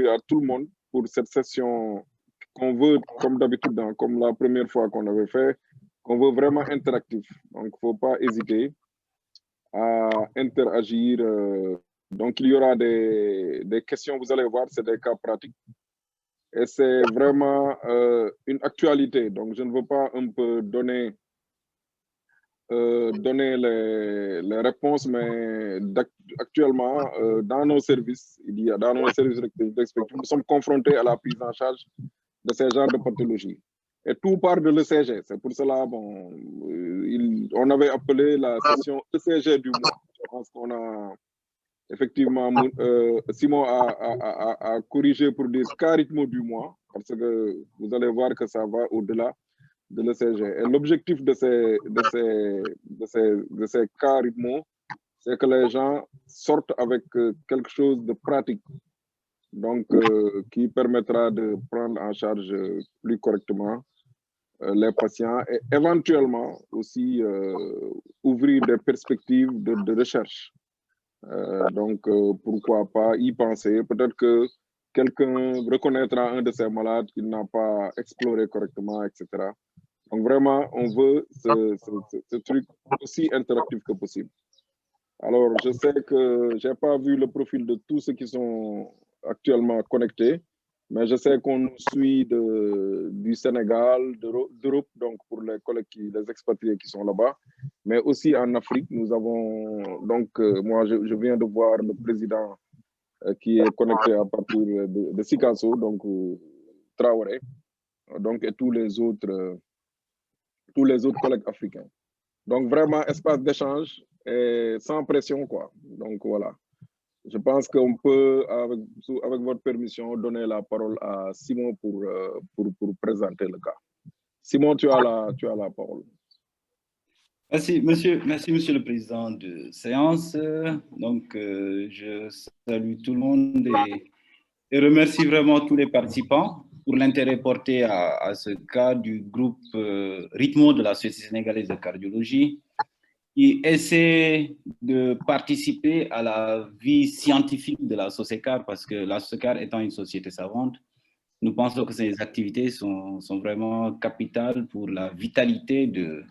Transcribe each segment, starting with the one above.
revenir à tout le monde pour cette session qu'on veut, comme d'habitude, comme la première fois qu'on avait fait, qu'on veut vraiment interactif. Donc, il ne faut pas hésiter à interagir. Donc, il y aura des questions, vous allez voir, c'est des cas pratiques. Et c'est vraiment une actualité. Donc, je ne veux pas un peu donner les réponses, mais actuellement, dans nos services, dans nos services respectifs, nous sommes confrontés à la prise en charge de ces genres de pathologies. Et tout part de l'ECG. C'est pour cela, bon, on avait appelé la session ECG du mois. Je pense qu'on a effectivement, Simon a corrigé pour dire rythme du mois, parce que vous allez voir que ça va au-delà de l'ECG. Et l'objectif de ces rythmes, c'est que les gens sortent avec quelque chose de pratique, donc qui permettra de prendre en charge plus correctement les patients et éventuellement aussi ouvrir des perspectives de recherche. Donc, pourquoi pas y penser? Peut-être que quelqu'un reconnaîtra un de ces malades qu'il n'a pas exploré correctement, etc. Donc, vraiment, on veut ce truc aussi interactif que possible. Alors, je sais que je n'ai pas vu le profil de tous ceux qui sont actuellement connectés, mais je sais qu'on nous suit du Sénégal, d'Europe, donc pour les collègues, les expatriés qui sont là-bas, mais aussi en Afrique. Nous avons, donc, moi, je viens de voir le président qui est connecté à partir de Sikasso, donc Traoré, donc, et tous les autres collègues africains. Donc, vraiment, espace d'échange et sans pression, quoi. Donc, voilà. Je pense qu'on peut, avec votre permission, donner la parole à Simon pour présenter le cas. Simon, tu as la parole. Merci, monsieur le président de séance. Donc, je salue tout le monde et remercie vraiment tous les participants pour l'intérêt porté à ce cas du groupe Rythmo de la Société sénégalaise de cardiologie, qui essaie de participer à la vie scientifique de la SOCECAR, parce que la SOCECAR étant une société savante, nous pensons que ces activités sont vraiment capitales pour la vitalité de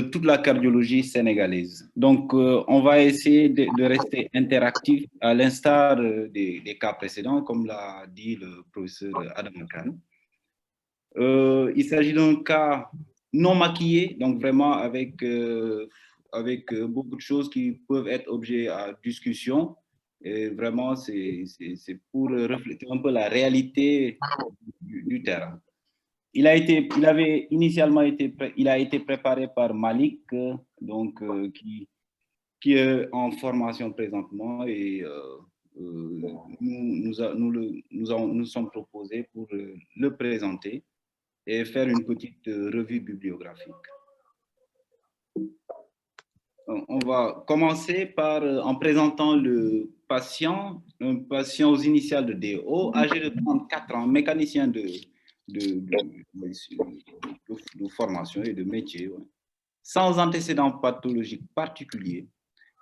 toute la cardiologie sénégalaise. Donc, on va essayer de rester interactif à l'instar des cas précédents, comme l'a dit le professeur Adam Khan. Il s'agit d'un cas non maquillé, donc vraiment avec beaucoup de choses qui peuvent être objet à discussion. Et vraiment, c'est pour refléter un peu la réalité du terrain. Il a été préparé par Malik, donc, qui est en formation présentement, et nous sommes proposés pour le présenter et faire une petite revue bibliographique. On va commencer en présentant le patient, un patient aux initiales de DO, âgé de 34 ans, mécanicien de formation et de métier, ouais, sans antécédents pathologiques particuliers.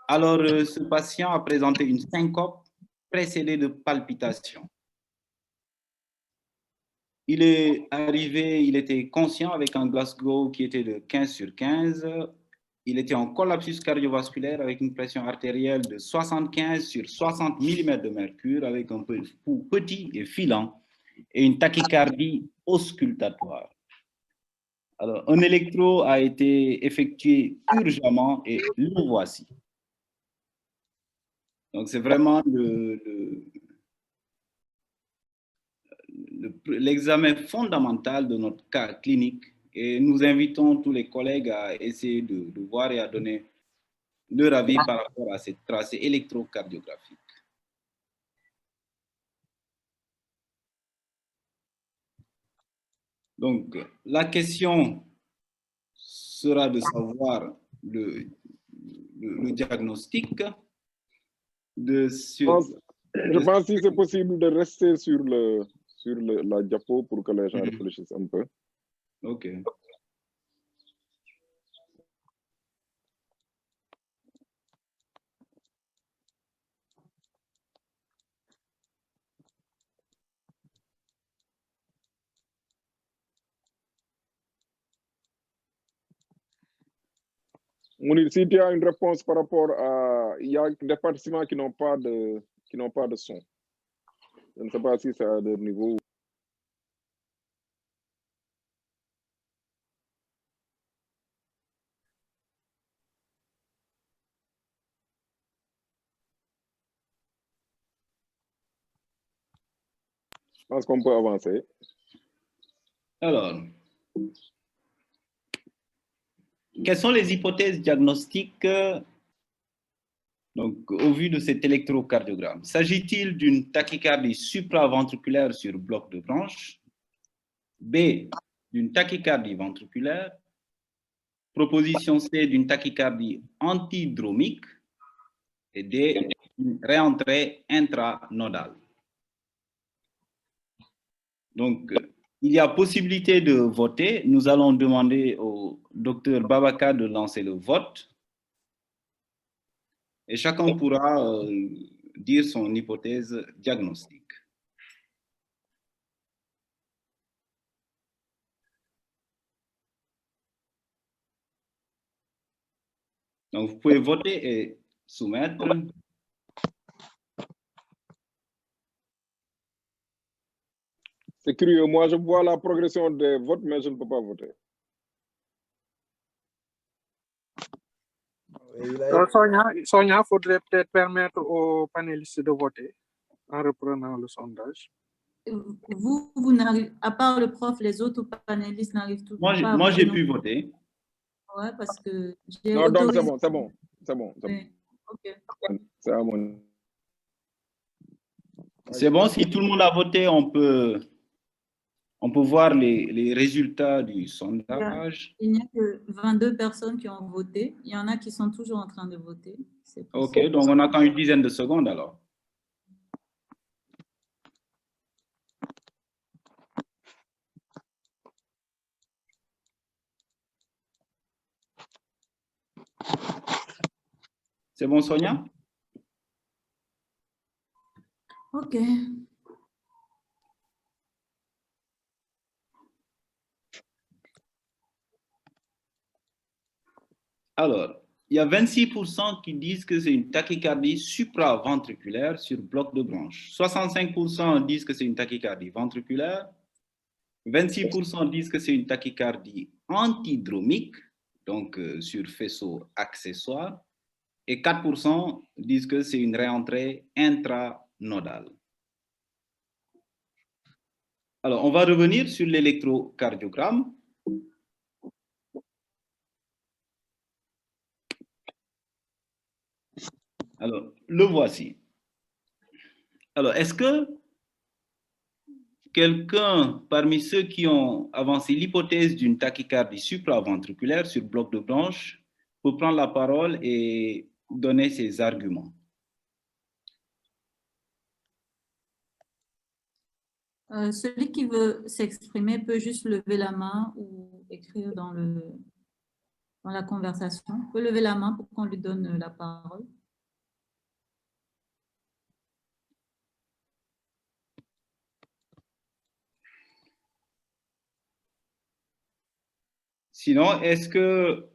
Alors, ce patient a présenté une syncope précédée de palpitations. Il est arrivé, il était conscient avec un Glasgow qui était de 15/15. Il était en collapsus cardiovasculaire avec une pression artérielle de 75/60 mm de mercure avec un pouls petit et filant et une tachycardie auscultatoire. Alors, un électro a été effectué urgemment et le voici. Donc, c'est vraiment l'examen fondamental de notre cas clinique, et nous invitons tous les collègues à essayer de voir et à donner leur avis par rapport à cette tracée électrocardiographique. Donc, la question sera de savoir le diagnostic. Je pense si c'est possible de rester sur la diapo pour que les gens réfléchissent un peu. OK. Mounir, si tu as une réponse par rapport à... Il y a des participants qui n'ont pas de son. Je ne sais pas si c'est à leur niveau. Je pense qu'on peut avancer. Alors, quelles sont les hypothèses diagnostiques donc, au vu de cet électrocardiogramme? S'agit-il d'une tachycardie supraventriculaire sur bloc de branche? B, d'une tachycardie ventriculaire? Proposition C, d'une tachycardie antidromique? Et D, une réentrée intranodale. Donc, il y a possibilité de voter. Nous allons demander au docteur Babaka de lancer le vote. Et chacun pourra dire son hypothèse diagnostique. Donc, vous pouvez voter et soumettre. C'est curieux. Moi, je vois la progression des votes, mais je ne peux pas voter. Sonia, faudrait peut-être permettre aux panélistes de voter en reprenant le sondage. Vous n'arrivez, à part le prof, les autres panélistes n'arrivent toujours pas à voter. Moi, j'ai pu voter. Ouais, parce que j'ai Non, donc autorisé. c'est bon. Oui. Ok. C'est à mon... C'est bon, si tout le monde a voté, on peut voir les résultats du sondage. Il n'y a que 22 personnes qui ont voté. Il y en a qui sont toujours en train de voter. Ok, donc on a quand une dizaine de secondes alors. C'est bon, Sonia? Ok. Alors, il y a 26% qui disent que c'est une tachycardie supraventriculaire sur bloc de branche. 65% disent que c'est une tachycardie ventriculaire. 26% disent que c'est une tachycardie antidromique, donc sur faisceau accessoire. Et 4% disent que c'est une réentrée intranodale. Alors, on va revenir sur l'électrocardiogramme. Alors, le voici. Alors, est-ce que quelqu'un parmi ceux qui ont avancé l'hypothèse d'une tachycardie supraventriculaire sur bloc de branche peut prendre la parole et donner ses arguments? Celui qui veut s'exprimer peut juste lever la main ou écrire dans la conversation. Il peut lever la main pour qu'on lui donne la parole. Sinon, est-ce que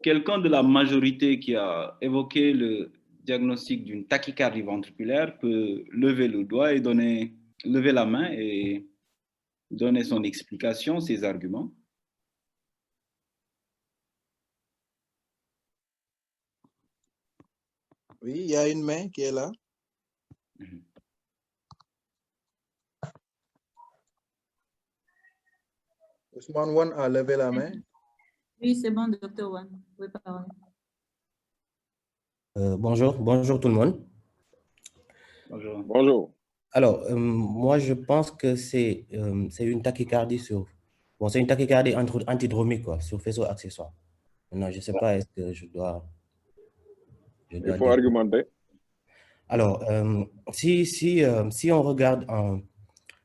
quelqu'un de la majorité qui a évoqué le diagnostic d'une tachycardie ventriculaire peut lever le doigt et lever la main et donner son explication, ses arguments? Oui, il y a une main qui est là. Ousmane Wan a levé la main. Oui, c'est bon, docteur Wan. Vous pouvez parler. Bonjour tout le monde. Bonjour. Bonjour. Alors, moi, je pense que c'est une tachycardie c'est une tachycardie antidromique, quoi, sur faisceau accessoire. Non, je ne sais pas, est-ce que je dois Il faut argumenter. Alors, si on regarde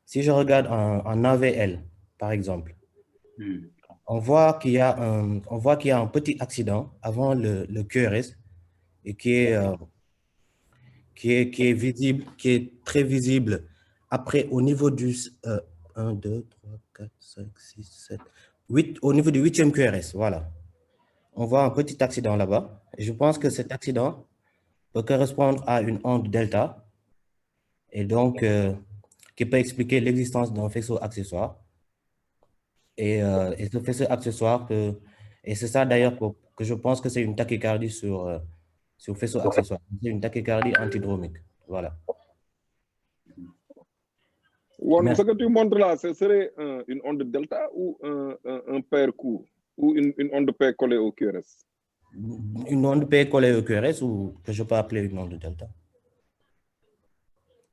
si je regarde en AVL, par exemple, on voit qu'il y a un petit accident avant le QRS et qui est visible, qui est très visible après au niveau du 1, 2, 3, 4, 5, 6, 7, 8, au niveau du 8e QRS, voilà. on voit un petit accident là-bas. Et je pense que cet accident peut correspondre à une onde delta et donc qui peut expliquer l'existence d'un faisceau accessoire. Et ce faisceau accessoire et c'est ça d'ailleurs que je pense que c'est une tachycardie sur faisceau accessoire. C'est une tachycardie antidromique. Voilà. Ce que tu montres là, ce serait une onde delta ou un pair court ou une onde pair collée au QRS? Une onde pair collée au QRS ou que je peux appeler une onde delta?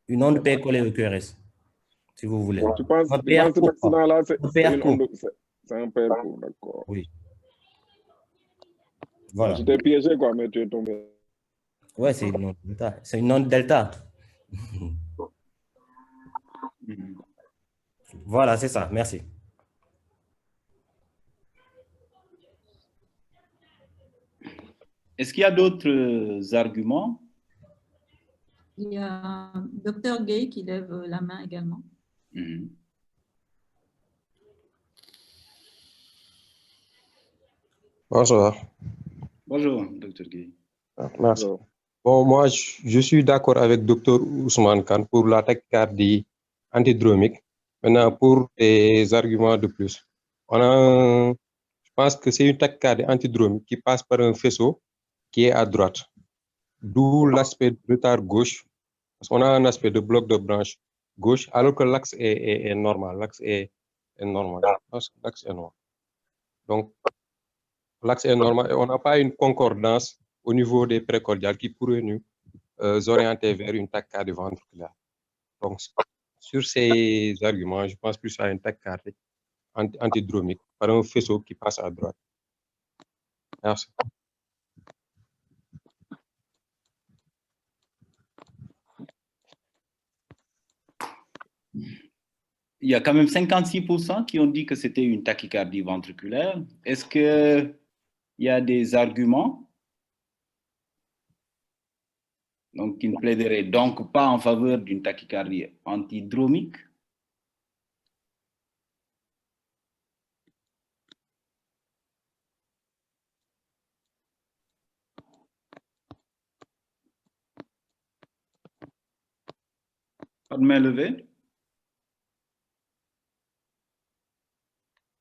Une onde pair collée au QRS, si vous voulez. Tu penses que cet accident-là, c'est une onde, c'est un pair court, d'accord. Oui. Voilà. Je t'ai piégé, quoi, mais tu es tombé. Ouais, c'est une onde delta. C'est une onde delta. Voilà, c'est ça. Merci. Est-ce qu'il y a d'autres arguments? Il y a Dr Gay qui lève la main également. Bonjour. Bonjour, Dr Gay. Merci. Bon, moi, je suis d'accord avec Dr Ousmane Khan pour la tachycardie antidromique. Maintenant, pour des arguments de plus, je pense que c'est une tachycardie antidromique qui passe par un faisceau qui est à droite. D'où l'aspect de retard gauche. Parce qu'on a un aspect de bloc de branche gauche, alors que l'axe est normal. L'axe est normal. L'axe est normal. Donc, l'axe est normal et on n'a pas une concordance au niveau des précordiales qui pourrait nous orienter vers une tachycardie ventriculaire. Donc, sur ces arguments, je pense plus à une tachycardie antidromique par un faisceau qui passe à droite. Merci. Il y a quand même 56% qui ont dit que c'était une tachycardie ventriculaire. Est-ce qu'il y a des arguments donc, qui ne plaideraient donc pas en faveur d'une tachycardie antidromique? Pas de main levée?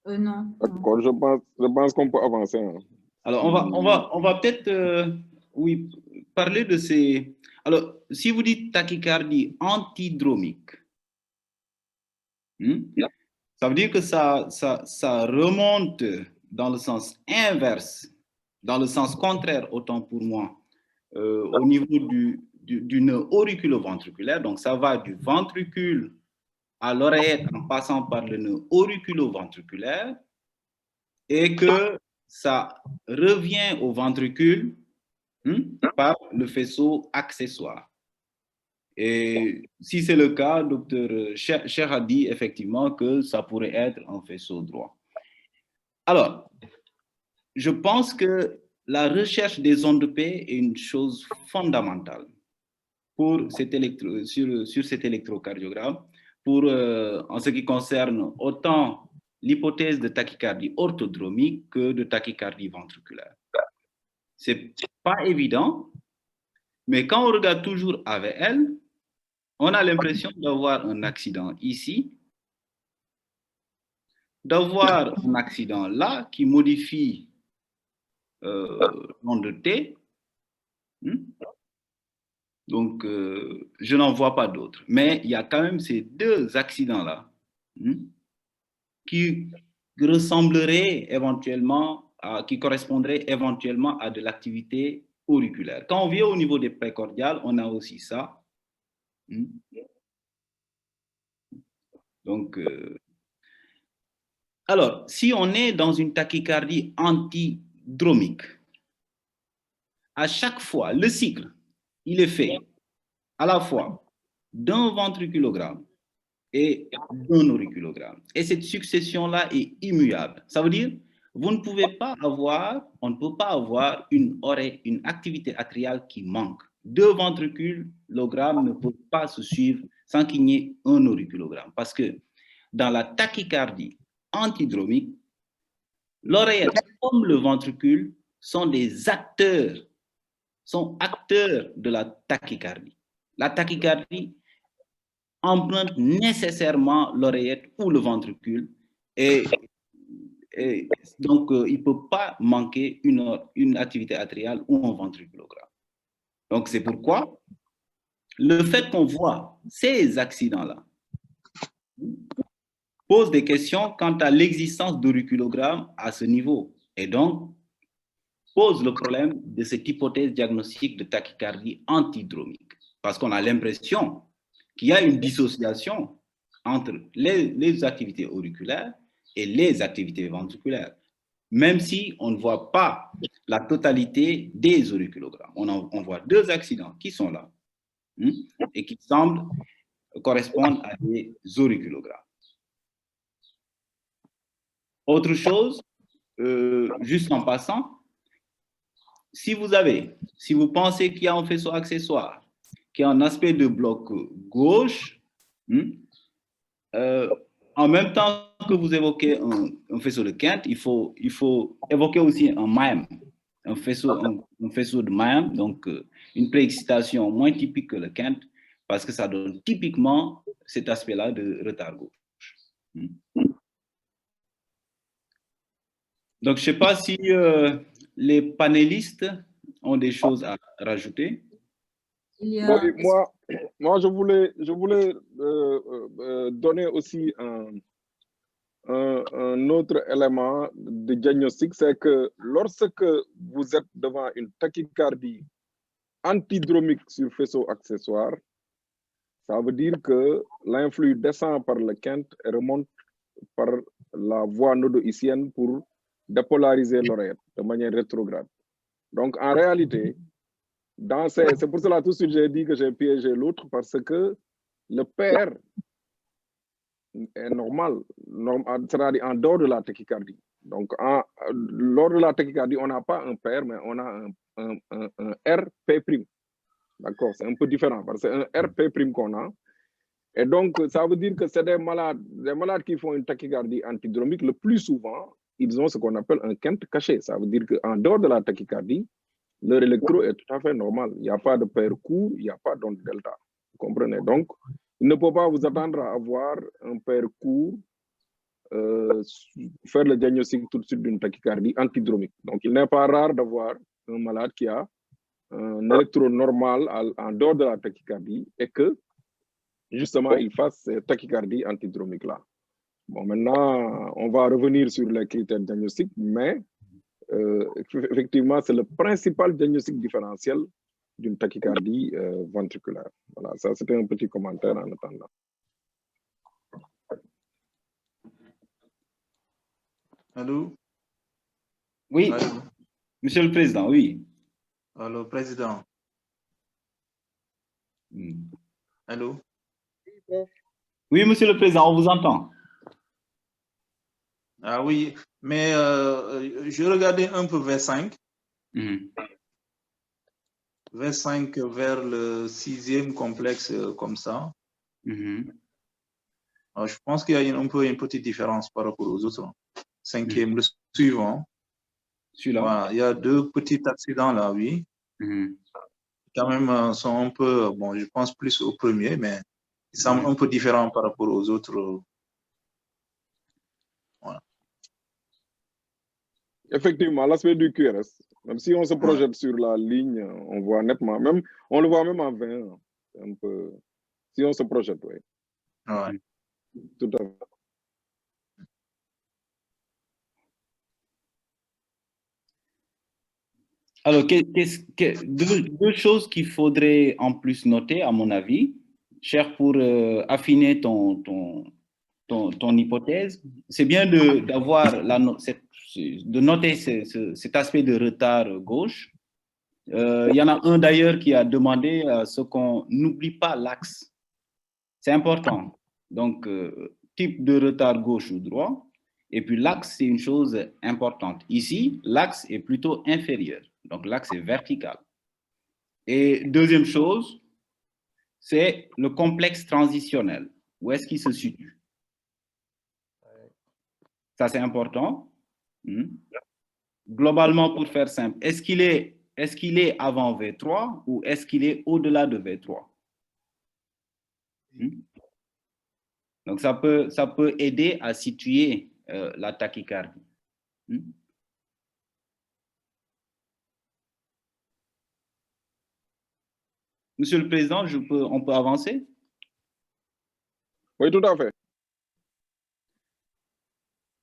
Non. D'accord, je pense qu'on peut avancer. Hein. Alors, on va peut-être oui, parler de ces... Alors, si vous dites tachycardie antidromique, ça veut dire que ça remonte dans le sens inverse, dans le sens contraire, autant pour moi, au niveau du nœud auriculo-ventriculaire. Donc, ça va du ventricule à l'oreillette en passant par le nœud auriculo-ventriculaire et que ça revient au ventricule par le faisceau accessoire. Et si c'est le cas, docteur Cher a dit effectivement que ça pourrait être un faisceau droit. Alors, je pense que la recherche des ondes de paix est une chose fondamentale pour sur cet électrocardiogramme, en ce qui concerne autant l'hypothèse de tachycardie orthodromique que de tachycardie ventriculaire. C'est pas évident, mais quand on regarde toujours AVL, on a l'impression d'avoir un accident ici, d'avoir un accident là qui modifie l'onde de T. Donc, je n'en vois pas d'autres. Mais il y a quand même ces deux accidents-là qui ressembleraient éventuellement, qui correspondraient éventuellement à de l'activité auriculaire. Quand on vient au niveau des précordiales, on a aussi ça. Donc, alors, si on est dans une tachycardie antidromique, à chaque fois, le cycle, il est fait à la fois d'un ventriculogramme et d'un auriculogramme. Et cette succession-là est immuable. Ça veut dire, vous ne pouvez pas avoir, on ne peut pas avoir une activité atriale qui manque. Deux ventriculogrammes ne peuvent pas se suivre sans qu'il n'y ait un auriculogramme. Parce que dans la tachycardie antidromique, l'oreillette comme le ventricule sont des acteurs, sont acteurs de la tachycardie. La tachycardie emprunte nécessairement l'oreillette ou le ventricule et donc il ne peut pas manquer une activité atriale ou un ventriculogramme. Donc c'est pourquoi le fait qu'on voit ces accidents-là pose des questions quant à l'existence d'auriculogramme à ce niveau et donc pose le problème de cette hypothèse diagnostique de tachycardie antidromique parce qu'on a l'impression qu'il y a une dissociation entre les activités auriculaires et les activités ventriculaires, même si on ne voit pas la totalité des auriculogrammes. On voit deux accidents qui sont là et qui semblent correspondre à des auriculogrammes. Autre chose, juste en passant, si vous pensez qu'il y a un faisceau accessoire qui a un aspect de bloc gauche, en même temps que vous évoquez un faisceau de Kent, il faut évoquer aussi un MAM, un faisceau de MAM, donc une préexcitation moins typique que le Kent, parce que ça donne typiquement cet aspect-là de retard gauche. Donc, je ne sais pas si les panélistes ont des choses à rajouter. Oui, moi, je voulais donner aussi un autre élément de diagnostic, c'est que lorsque vous êtes devant une tachycardie antidromique sur faisceau accessoire, ça veut dire que l'influx descend par le Kent et remonte par la voie nodo-icienne pour dépolariser l'oreillette de manière rétrograde. Donc, en réalité, c'est pour cela tout de suite j'ai dit que j'ai piégé l'autre parce que le pair est normal, c'est-à-dire en dehors de la tachycardie. Donc, lors de la tachycardie, on n'a pas un pair, mais on a un RP'. D'accord, c'est un peu différent parce que c'est un RP' qu'on a. Et donc, ça veut dire que c'est des malades qui font une tachycardie antidromique. Le plus souvent, ils ont ce qu'on appelle un Kent caché. Ça veut dire qu'en dehors de la tachycardie, leur électro est tout à fait normal. Il n'y a pas de pair court, il n'y a pas d'onde delta. Vous comprenez? Donc, il ne peut pas vous attendre à avoir un pair court, faire le diagnostic tout de suite d'une tachycardie antidromique. Donc, il n'est pas rare d'avoir un malade qui a un électro normal en dehors de la tachycardie et que, justement, il fasse cette tachycardie antidromique-là. Bon, maintenant, on va revenir sur les critères diagnostiques, mais effectivement, c'est le principal diagnostic différentiel d'une tachycardie ventriculaire. Voilà, ça c'était un petit commentaire en attendant. Allô? Oui, Allô? Monsieur le Président, oui. Allô, Président. Allô? Oui, Monsieur le Président, on vous entend. Ah oui, mais je regardais un peu vers 5. Vers 5, vers le 6e complexe comme ça. Alors, je pense qu'il y a un peu une petite différence par rapport aux autres. 5e, le suivant. Celui-là. Voilà, il y a deux petits accidents là, oui. Quand même, sont un peu, bon, je pense plus au premier, mais ils semblent un peu différents par rapport aux autres. Voilà. Effectivement, l'aspect du QRS, même si on se projette sur la ligne, on voit nettement, même, on le voit même en 20, un peu, si on se projette, oui. Ouais. Tout à fait. Alors, deux choses qu'il faudrait en plus noter, à mon avis, cher, pour affiner ton hypothèse, c'est bien de noter cet aspect de retard gauche. Il y en a un d'ailleurs qui a demandé à ce qu'on n'oublie pas l'axe. C'est important. Donc, type de retard gauche ou droit. Et puis l'axe, c'est une chose importante. Ici, l'axe est plutôt inférieur. Donc l'axe est vertical. Et deuxième chose, c'est le complexe transitionnel. Où est-ce qu'il se situe? Ça, c'est important. globalement, pour faire simple, est-ce qu'il est avant V3 ou est-ce qu'il est au-delà de V3? Donc, ça peut aider à situer la tachycardie. Monsieur le Président, on peut avancer? Oui, tout à fait.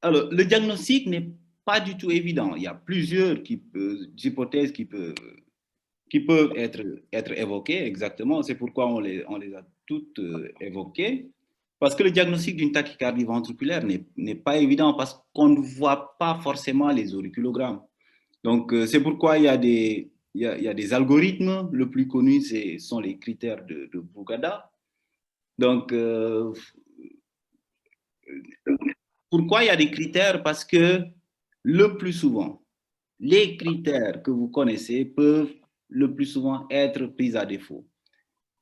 Alors, le diagnostic n'est pas du tout évident. Il y a plusieurs hypothèses qui peuvent être évoquées, exactement. C'est pourquoi on les a toutes évoquées. Parce que le diagnostic d'une tachycardie ventriculaire n'est pas évident parce qu'on ne voit pas forcément les auriculogrammes. Donc, c'est pourquoi il y a des algorithmes. Le plus connu, sont les critères de Brugada. Donc, pourquoi il y a des critères? Parce que le plus souvent, les critères que vous connaissez peuvent le plus souvent être pris à défaut,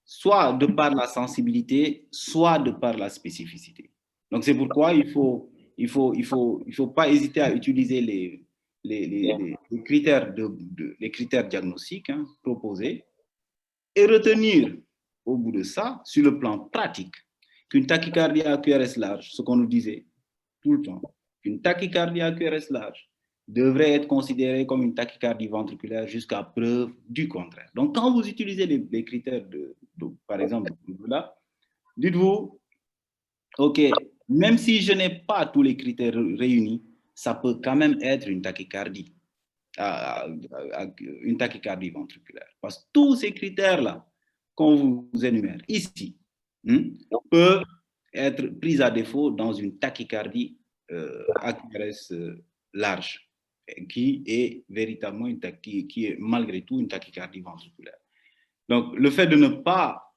soit de par la sensibilité, soit de par la spécificité. Donc, c'est pourquoi il faut pas hésiter à utiliser les critères diagnostiques proposés et retenir au bout de ça, sur le plan pratique, qu'une tachycardie à QRS large, ce qu'on nous disait tout le temps, qu'une tachycardie à QRS large devrait être considérée comme une tachycardie ventriculaire jusqu'à preuve du contraire. Donc, quand vous utilisez les critères par exemple, là, dites-vous, OK, même si je n'ai pas tous les critères réunis, ça peut quand même être une tachycardie, ventriculaire. Parce que tous ces critères-là qu'on vous énumère ici peuvent être pris à défaut dans une tachycardie à QRS large, qui est véritablement qui est malgré tout une tachycardie ventriculaire. Donc, le fait de ne pas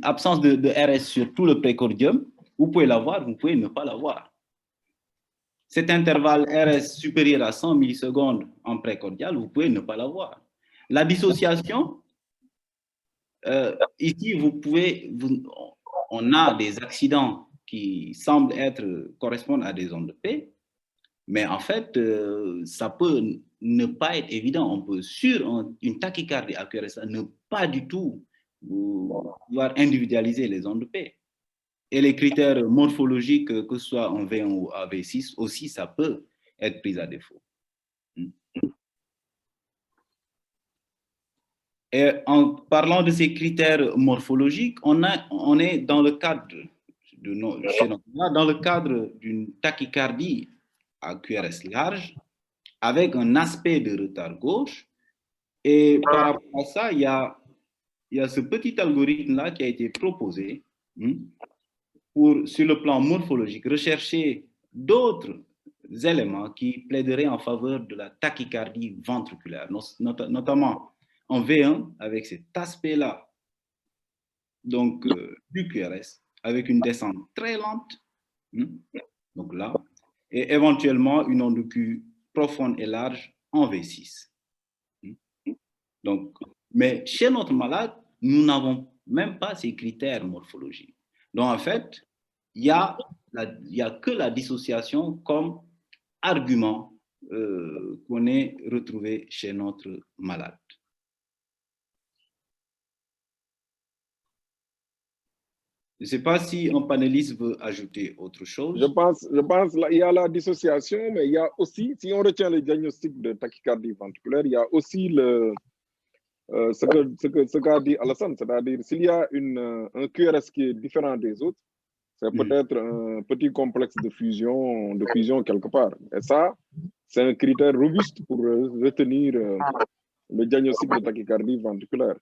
absence de RS sur tout le précordium, vous pouvez l'avoir, vous pouvez ne pas l'avoir. Cet intervalle RS supérieur à 100 millisecondes en précordial, vous pouvez ne pas l'avoir. La dissociation, ici, on a des accidents qui semblent correspondre à des ondes de P, mais en fait, ça peut ne pas être évident. On peut, sur une tachycardie à QRS, ne pas du tout pouvoir individualiser les ondes de P. Et les critères morphologiques, que ce soit en V1 ou en V6, aussi, ça peut être pris à défaut. Et en parlant de ces critères morphologiques, on est dans le cadre d'une tachycardie à QRS large avec un aspect de retard gauche. Et par rapport à ça, il y a ce petit algorithme-là qui a été proposé pour, sur le plan morphologique, rechercher d'autres éléments qui plaideraient en faveur de la tachycardie ventriculaire, notamment en V1 avec cet aspect-là, donc du QRS, avec une descente très lente, donc là, et éventuellement une onde Q profonde et large en V6. Donc, mais chez notre malade, nous n'avons même pas ces critères morphologiques. Donc, en fait, il n'y a que la dissociation comme argument qu'on est retrouvé chez notre malade. Je ne sais pas si un panéliste veut ajouter autre chose. Je pense il y a la dissociation, mais il y a aussi, si on retient le diagnostic de tachycardie ventriculaire, il y a aussi ce qu'a dit Alassane, c'est-à-dire s'il y a un QRS qui est différent des autres, c'est peut-être un petit complexe de fusion quelque part. Et ça, c'est un critère robuste pour retenir le diagnostic de tachycardie ventriculaire.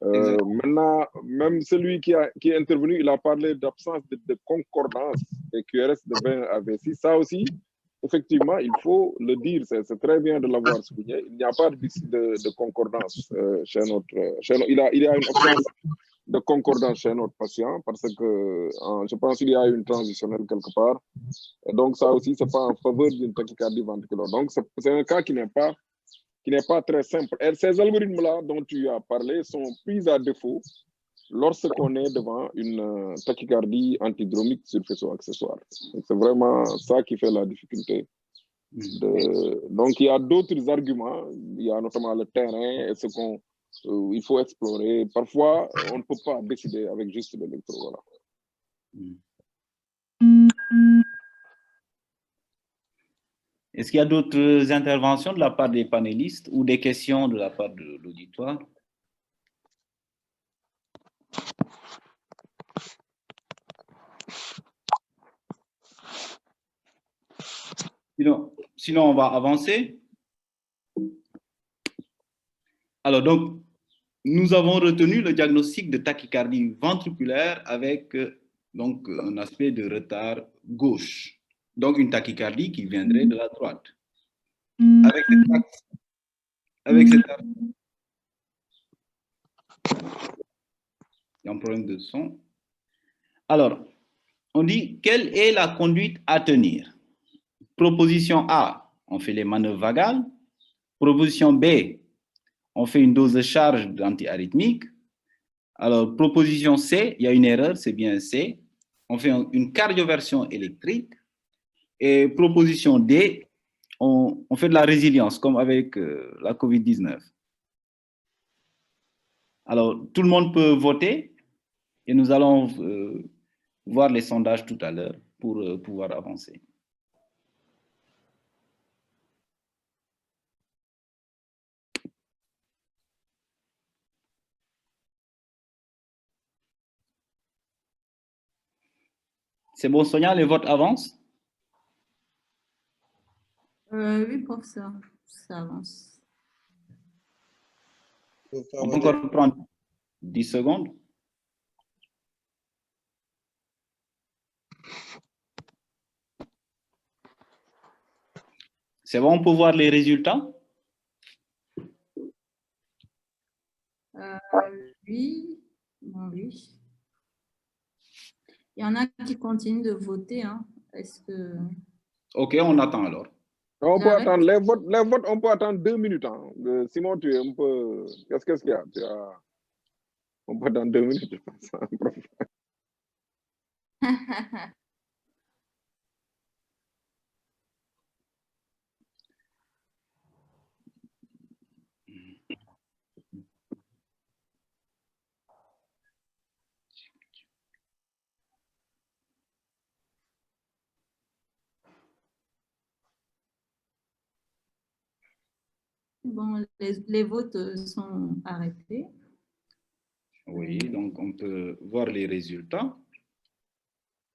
Maintenant, même celui qui est intervenu, il a parlé d'absence de concordance des QRS de 20 à 26. Ça aussi, effectivement, il faut le dire, c'est très bien de l'avoir souligné. Il n'y a pas de concordance chez notre... il y a une absence de concordance chez notre patient parce que je pense qu'il y a une transitionnelle quelque part. Et donc, ça aussi, ce n'est pas en faveur d'une tachycardie ventriculaire. Donc, c'est un cas qui n'est pas très simple. Et ces algorithmes-là dont tu as parlé sont pris à défaut lorsqu'on est devant une tachycardie antidromique sur faisceau accessoire. C'est vraiment ça qui fait la difficulté. Donc, il y a d'autres arguments. Il y a notamment le terrain et ce qu'on il faut explorer. Parfois, on ne peut pas décider avec juste l'électro. Voilà. Est-ce qu'il y a d'autres interventions de la part des panélistes ou des questions de la part de l'auditoire? Sinon, on va avancer. Alors, donc, nous avons retenu le diagnostic de tachycardie ventriculaire avec donc, un aspect de retard gauche. Donc, une tachycardie qui viendrait de la droite. Avec cet axe. Il y a un problème de son. Alors, on dit, quelle est la conduite à tenir? Proposition A, on fait les manœuvres vagales. Proposition B, on fait une dose de charge d'antiarythmique. Alors, proposition C, il y a une erreur, c'est bien C. On fait une cardioversion électrique. Et proposition D, on fait de la résilience, comme avec la COVID-19. Alors, tout le monde peut voter et nous allons voir les sondages tout à l'heure pour pouvoir avancer. C'est bon, Sonia, les votes avancent? Oui, professeur, ça avance. On peut encore prendre 10 secondes. C'est bon, on peut voir les résultats? Oui, bon, oui. Il y en a qui continuent de voter. Hein. Est-ce que... Ok, on attend alors. On peut attendre les votes, on peut attendre 2 minutes. Hein. Simon, tu es un peu... Qu'est-ce qu'il y a? On peut attendre 2 minutes, je pense. Bon, les votes sont arrêtés. Oui, donc on peut voir les résultats.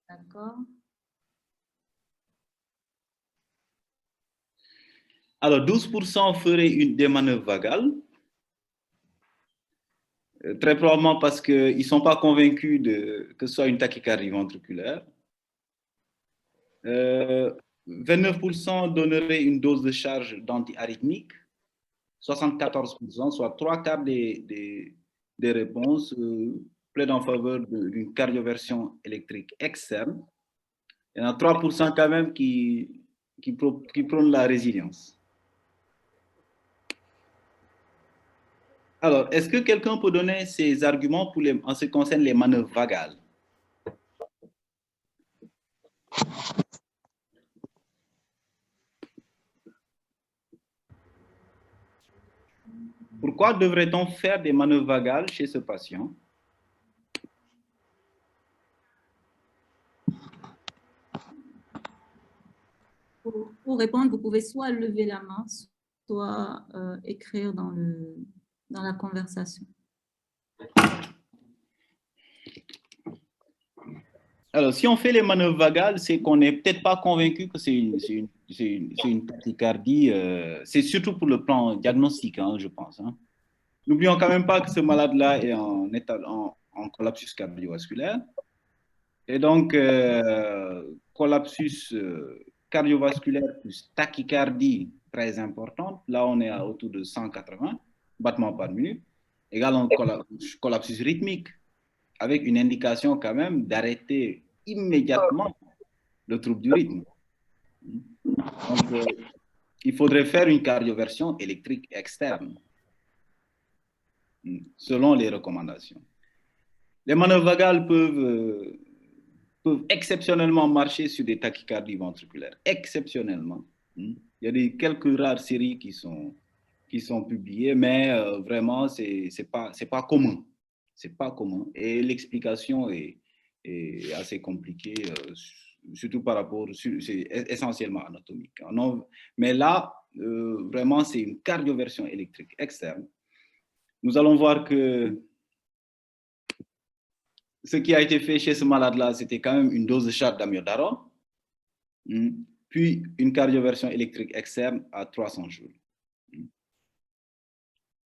D'accord. Alors, 12% feraient des manœuvres vagales. Très probablement parce qu'ils ne sont pas convaincus que ce soit une tachycardie ventriculaire. 29% donneraient une dose de charge d'antiarythmique. 74%, soit 3/4 des réponses, plaident en faveur d'une cardioversion électrique externe. Il y en a 3% quand même qui prônent la résilience. Alors, est-ce que quelqu'un peut donner ses arguments en ce qui concerne les manœuvres vagales? Pourquoi devrait-on faire des manœuvres vagales chez ce patient? Pour répondre, vous pouvez soit lever la main, soit écrire dans la conversation. Alors, si on fait les manœuvres vagales, c'est qu'on n'est peut-être pas convaincu que c'est une tachycardie. C'est surtout pour le plan diagnostique, hein, je pense. Hein. N'oublions quand même pas que ce malade-là est en collapsus cardiovasculaire. Et donc, collapsus cardiovasculaire plus tachycardie très importante. Là, on est autour de 180 battements par minute, égal à un collapsus rythmique, avec une indication quand même d'arrêter immédiatement le trouble du rythme. Donc, il faudrait faire une cardioversion électrique externe, selon les recommandations. Les manœuvres vagales peuvent exceptionnellement marcher sur des tachycardies ventriculaires. Exceptionnellement. Il y a quelques rares séries qui sont publiées, mais vraiment, c'est pas commun. C'est pas commun. Et l'explication est assez compliquée, surtout par rapport, c'est essentiellement anatomique. Mais là, vraiment, c'est une cardioversion électrique externe. Nous allons voir que ce qui a été fait chez ce malade-là, c'était quand même une dose de charte d'amiodarone, puis une cardioversion électrique externe à 300 joules.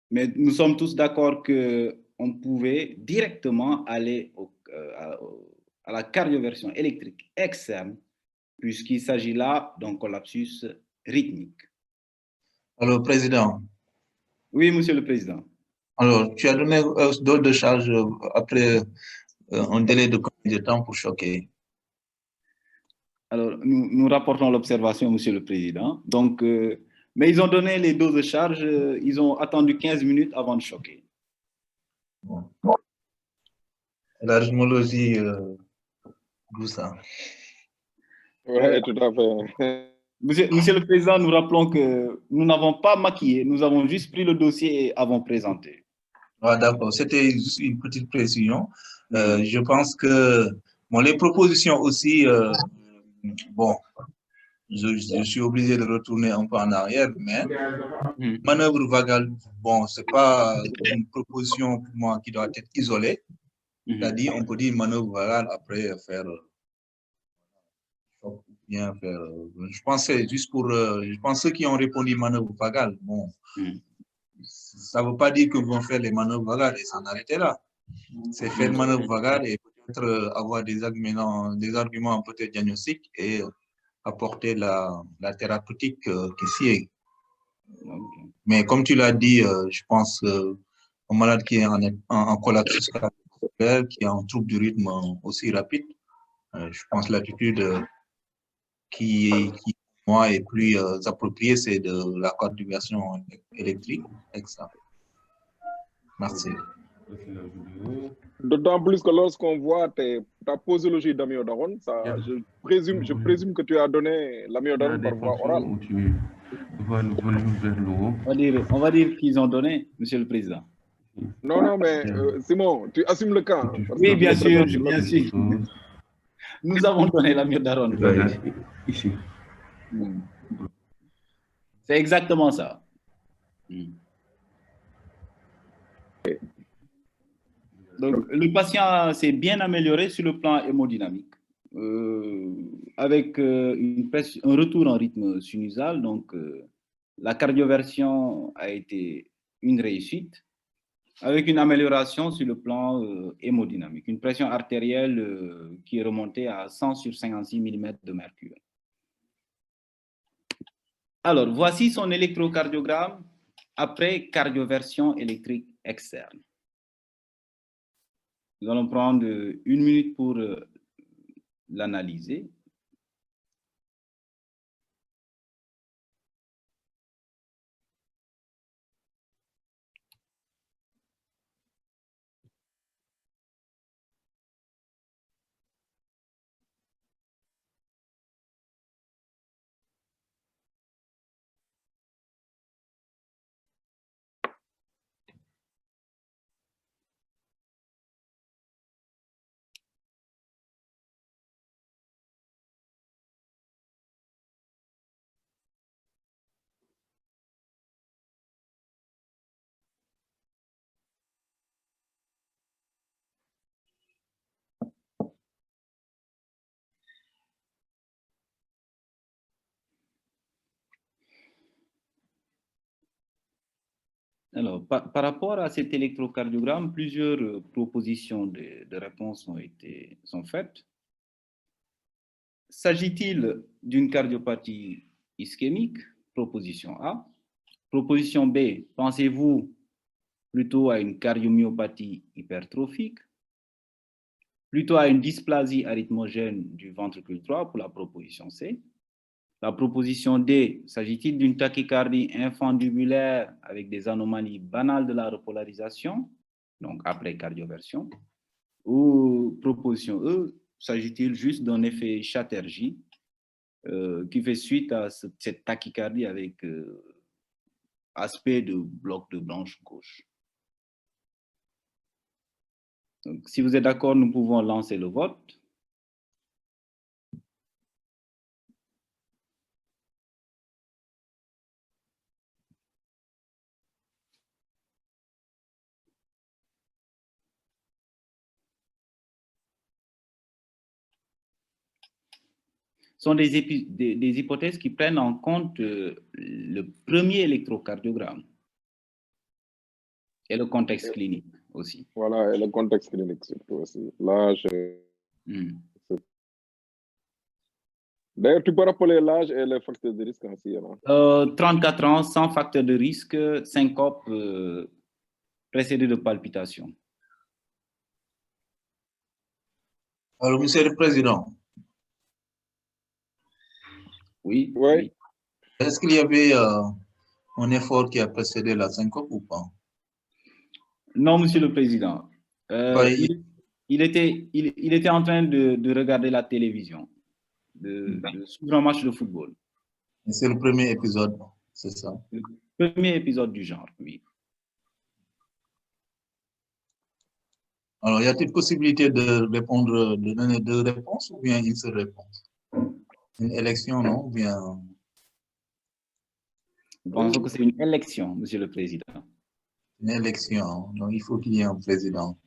Mais nous sommes tous d'accord qu'on pouvait directement aller à la cardioversion électrique externe, puisqu'il s'agit là d'un collapsus rythmique. Alors, Président. Oui, Monsieur le Président. Alors, tu as donné dose de charge après un délai de combien de temps pour choquer? Alors, nous rapportons l'observation, Monsieur le Président. Donc, mais ils ont donné les doses de charge, ils ont attendu 15 minutes avant de choquer. Bon. La rythmologie, d'où ça? Oui, tout à fait. Monsieur le Président, nous rappelons que nous n'avons pas maquillé, nous avons juste pris le dossier et avons présenté. Ah, d'accord, c'était juste une petite précision. Je pense que bon, les propositions aussi, bon, je suis obligé de retourner un peu en arrière, mais manœuvre vagale, bon, c'est pas une proposition pour moi qui doit être isolée. C'est-à-dire, on peut dire manœuvre vagale après faire, bien faire. Je pense que c'est juste pour, je pense ceux qui ont répondu manœuvre vagale, bon, ça ne veut pas dire que vont faire les manœuvres vagales et s'en arrêter là. C'est faire manœuvre vagale et peut-être avoir des arguments peut-être diagnostiques et apporter la thérapeutique qui sied. Mais comme tu l'as dit, je pense qu'un malade qui est en collapsus cardiovasculaire, qui a un trouble du rythme aussi rapide, je pense que l'attitude qui moi est plus appropriée, c'est de la cardioversion électrique. Merci. D'autant plus que lorsqu'on voit ta posologie d'amiodarone, je présume que tu as donné l'amiodarone par voie orale. On va dire qu'ils ont donné, Monsieur le Président. Non, mais Simon, tu assumes le cas. Oui, bien sûr, bien sûr. Nous avons donné l'amiodarone. Ici. C'est exactement ça. Donc, le patient s'est bien amélioré sur le plan hémodynamique, avec un retour en rythme sinusal. Donc, la cardioversion a été une réussite, avec une amélioration sur le plan hémodynamique, une pression artérielle qui est remontée à 100 sur 56 mm de mercure. Alors, voici son électrocardiogramme après cardioversion électrique externe. Nous allons prendre 1 minute pour l'analyser. Alors, par rapport à cet électrocardiogramme, plusieurs propositions de réponse sont faites. S'agit-il d'une cardiopathie ischémique? Proposition A. Proposition B, pensez-vous plutôt à une cardiomyopathie hypertrophique? Plutôt à une dysplasie arythmogène du ventricule droit pour la proposition C? La proposition D, s'agit-il d'une tachycardie infundibulaire avec des anomalies banales de la repolarisation, donc après cardioversion? Ou proposition E, s'agit-il juste d'un effet Chatterjee qui fait suite à cette tachycardie avec aspect de bloc de branche gauche? Donc, si vous êtes d'accord, nous pouvons lancer le vote. Sont des hypothèses qui prennent en compte le premier électrocardiogramme et le contexte clinique aussi. Voilà, et le contexte clinique surtout aussi. L'âge. D'ailleurs, tu peux rappeler l'âge et les facteurs de risque ainsi. 34 ans, sans facteur de risque, syncope précédé de palpitation. Alors, Monsieur le Président. Oui. Oui. Est-ce qu'il y avait un effort qui a précédé la syncope ou pas? Non, Monsieur le Président. Il était en train de regarder la télévision, de suivre un match de football. C'est le premier épisode, c'est ça? Le premier épisode du genre, oui. Alors, y a-t-il possibilité de répondre, de donner deux réponses ou bien une seule réponse? Une élection, non? Ou bien... Je pense que c'est une élection, Monsieur le Président. Une élection, donc il faut qu'il y ait un président.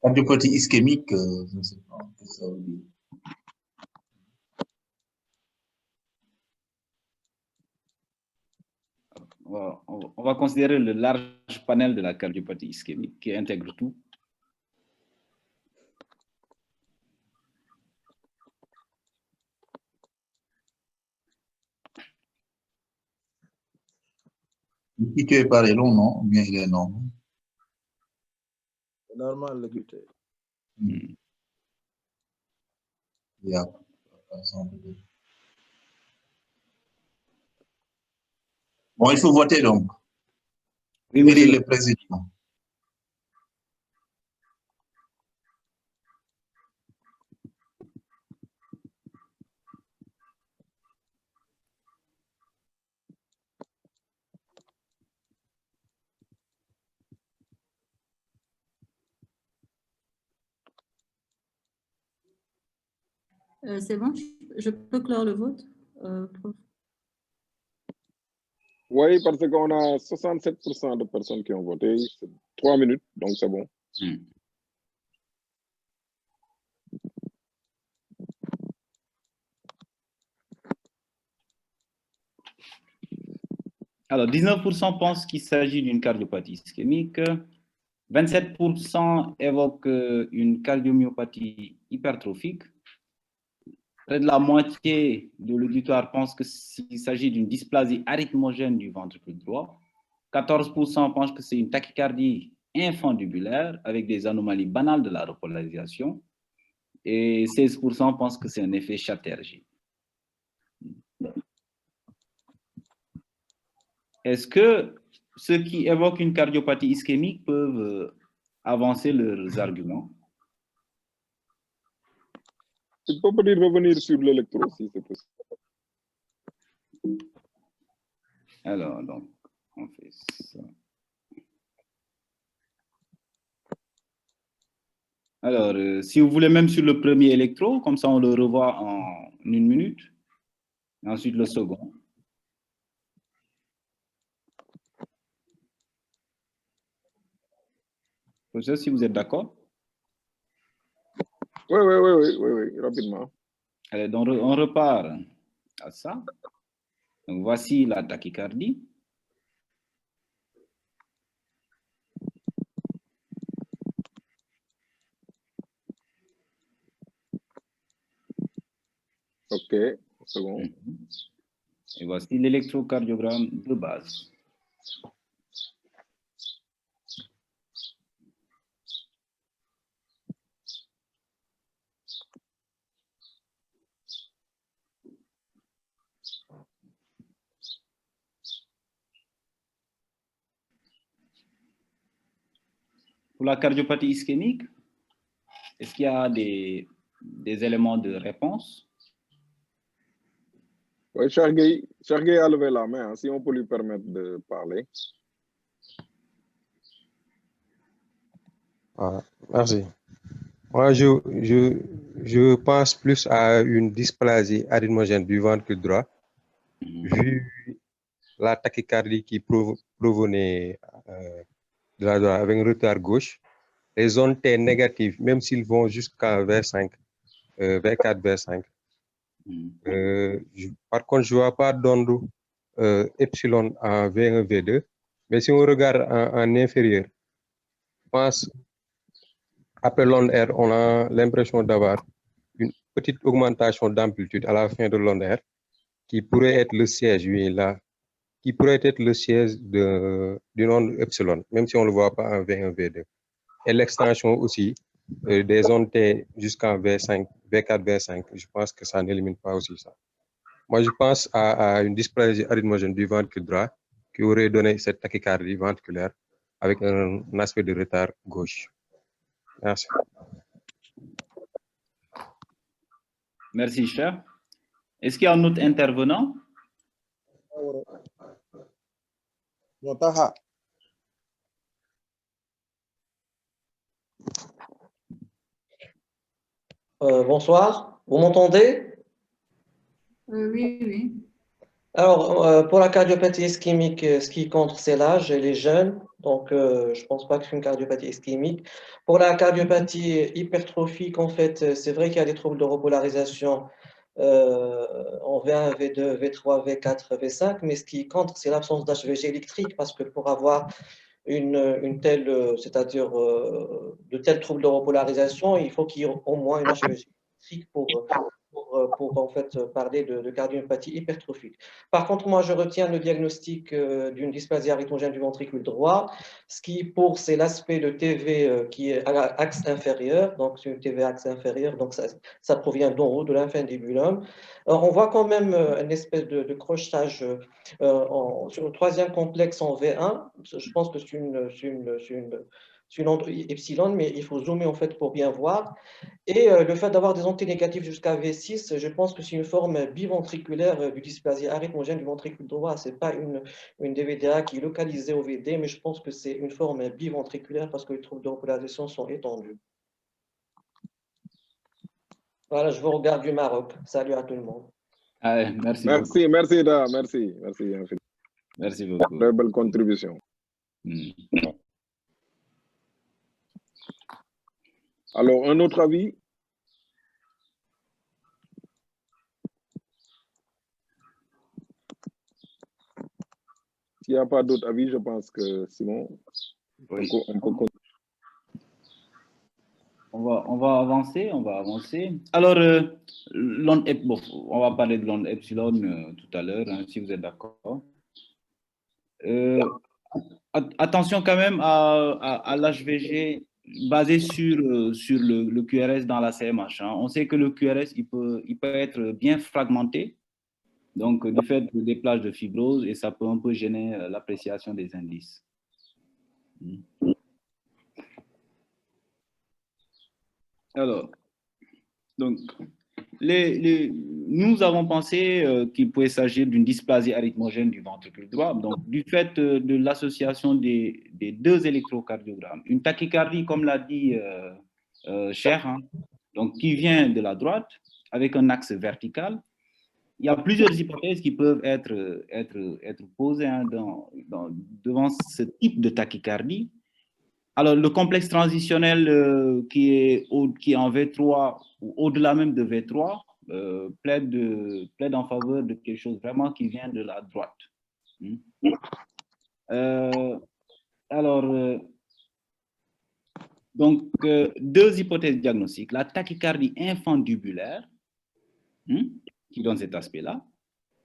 Cardiopathie ischémique, je ne sais pas ce que ça veut dire. On va considérer le large panel de la cardiopathie ischémique qui intègre tout. Le QT paraît long, non? Ou bien il est normal? C'est normal, le QT. Yeah. Bon, il faut voter donc. Oui, monsieur le président. C'est bon, je peux clore le vote, prof. Oui, parce qu'on a 67% de personnes qui ont voté. 3 minutes, donc c'est bon. Alors, 19% pensent qu'il s'agit d'une cardiopathie ischémique. 27% évoquent une cardiomyopathie hypertrophique. Près de la moitié de l'auditoire pense qu'il s'agit d'une dysplasie arythmogène du ventricule droit. 14% pensent que c'est une tachycardie infundibulaire avec des anomalies banales de la repolarisation. Et 16% pensent que c'est un effet Chatterjee. Est-ce que ceux qui évoquent une cardiopathie ischémique peuvent avancer leurs arguments? Tu peux peut-être revenir sur l'électro si c'est possible. Alors, donc, on fait ça. Alors, si vous voulez même sur le premier électro, comme ça on le revoit en 1 minute. Et ensuite le second. Professeur, si vous êtes d'accord? Oui, rapidement. Allez, donc on repart à ça. Donc, voici la tachycardie. OK, second. Et voici l'électrocardiogramme de base. Pour la cardiopathie ischémique, est-ce qu'il y a des éléments de réponse? Oui, Sergei a levé la main, hein, si on peut lui permettre de parler. Ah, merci. Moi, je pense plus à une dysplasie arythmogène du ventricule droit, vu la tachycardie qui provenait de la droite avec un retard gauche. Les zones T négatives, même s'ils vont jusqu'à V5, V4, V5. Par contre, je ne vois pas d'onde epsilon en V1, V2. Mais si on regarde en inférieur, je pense, après l'onde R, on a l'impression d'avoir une petite augmentation d'amplitude à la fin de l'onde R qui pourrait être le siège, oui, là, qui pourrait être le siège d'une onde epsilon, même si on ne le voit pas en V1, V2. Et l'extension aussi des ondes T jusqu'en V5, V4, V5, je pense que ça n'élimine pas aussi ça. Moi, je pense à une dysplasie arythmogène du ventricule droit qui aurait donné cette tachycardie ventriculaire avec un aspect de retard gauche. Merci. Merci, cher. Est-ce qu'il y a un autre intervenant? Bonsoir, vous m'entendez? Oui, oui. Alors, pour la cardiopathie ischémique, ce qui compte, c'est l'âge et les jeunes. Donc, je ne pense pas que c'est une cardiopathie ischémique. Pour la cardiopathie hypertrophique, en fait, c'est vrai qu'il y a des troubles de repolarisation en V1, V2, V3, V4, V5, mais ce qui compte, c'est l'absence d'HVG électrique, parce que pour avoir une telle, c'est-à-dire de tels troubles de repolarisation, il faut qu'il y ait au moins une HVG électrique pour en fait parler de cardiopathie hypertrophique. Par contre, moi, je retiens le diagnostic d'une dysplasie arythmogène du ventricule droit. Ce qui c'est l'aspect de TV qui est à l'axe inférieur, donc c'est une TV axe inférieur, donc ça provient d'en haut, de l'infundibulum. On voit quand même une espèce de crochetage sur le troisième complexe en V1. Je pense que c'est une onde epsilon, mais il faut zoomer en fait pour bien voir. Et le fait d'avoir des antinégatifs jusqu'à V6, je pense que c'est une forme biventriculaire du dysplasie arythmogène du ventricule droit. Ce n'est pas une DVDA qui est localisée au VD, mais je pense que c'est une forme biventriculaire parce que les troubles de repolarisation sont étendus. Voilà, je vous regarde du Maroc. Salut à tout le monde. Merci beaucoup. Merci, Da, merci. Merci beaucoup. Très belle contribution. Alors, un autre avis? S'il n'y a pas d'autres avis, je pense que Simon, oui. on peut continuer. On va avancer. Alors, on va parler de l'onde epsilon tout à l'heure, hein, si vous êtes d'accord. Attention quand même à l'HVG basé sur le QRS dans la CMH. Hein. On sait que le QRS, il peut être bien fragmenté, donc du fait des plages de fibrose, et ça peut un peu gêner l'appréciation des indices. Alors, donc, nous avons pensé qu'il pouvait s'agir d'une dysplasie arythmogène du ventricule droit, donc du fait de l'association des deux électrocardiogrammes. Une tachycardie, comme l'a dit Cher, hein, donc qui vient de la droite avec un axe vertical. Il y a plusieurs hypothèses qui peuvent être posées hein, devant ce type de tachycardie. Alors, le complexe transitionnel qui est en V3 ou au-delà même de V3 plaide en faveur de quelque chose vraiment qui vient de la droite. Donc, deux hypothèses diagnostiques. La tachycardie infundibulaire, qui donne cet aspect-là,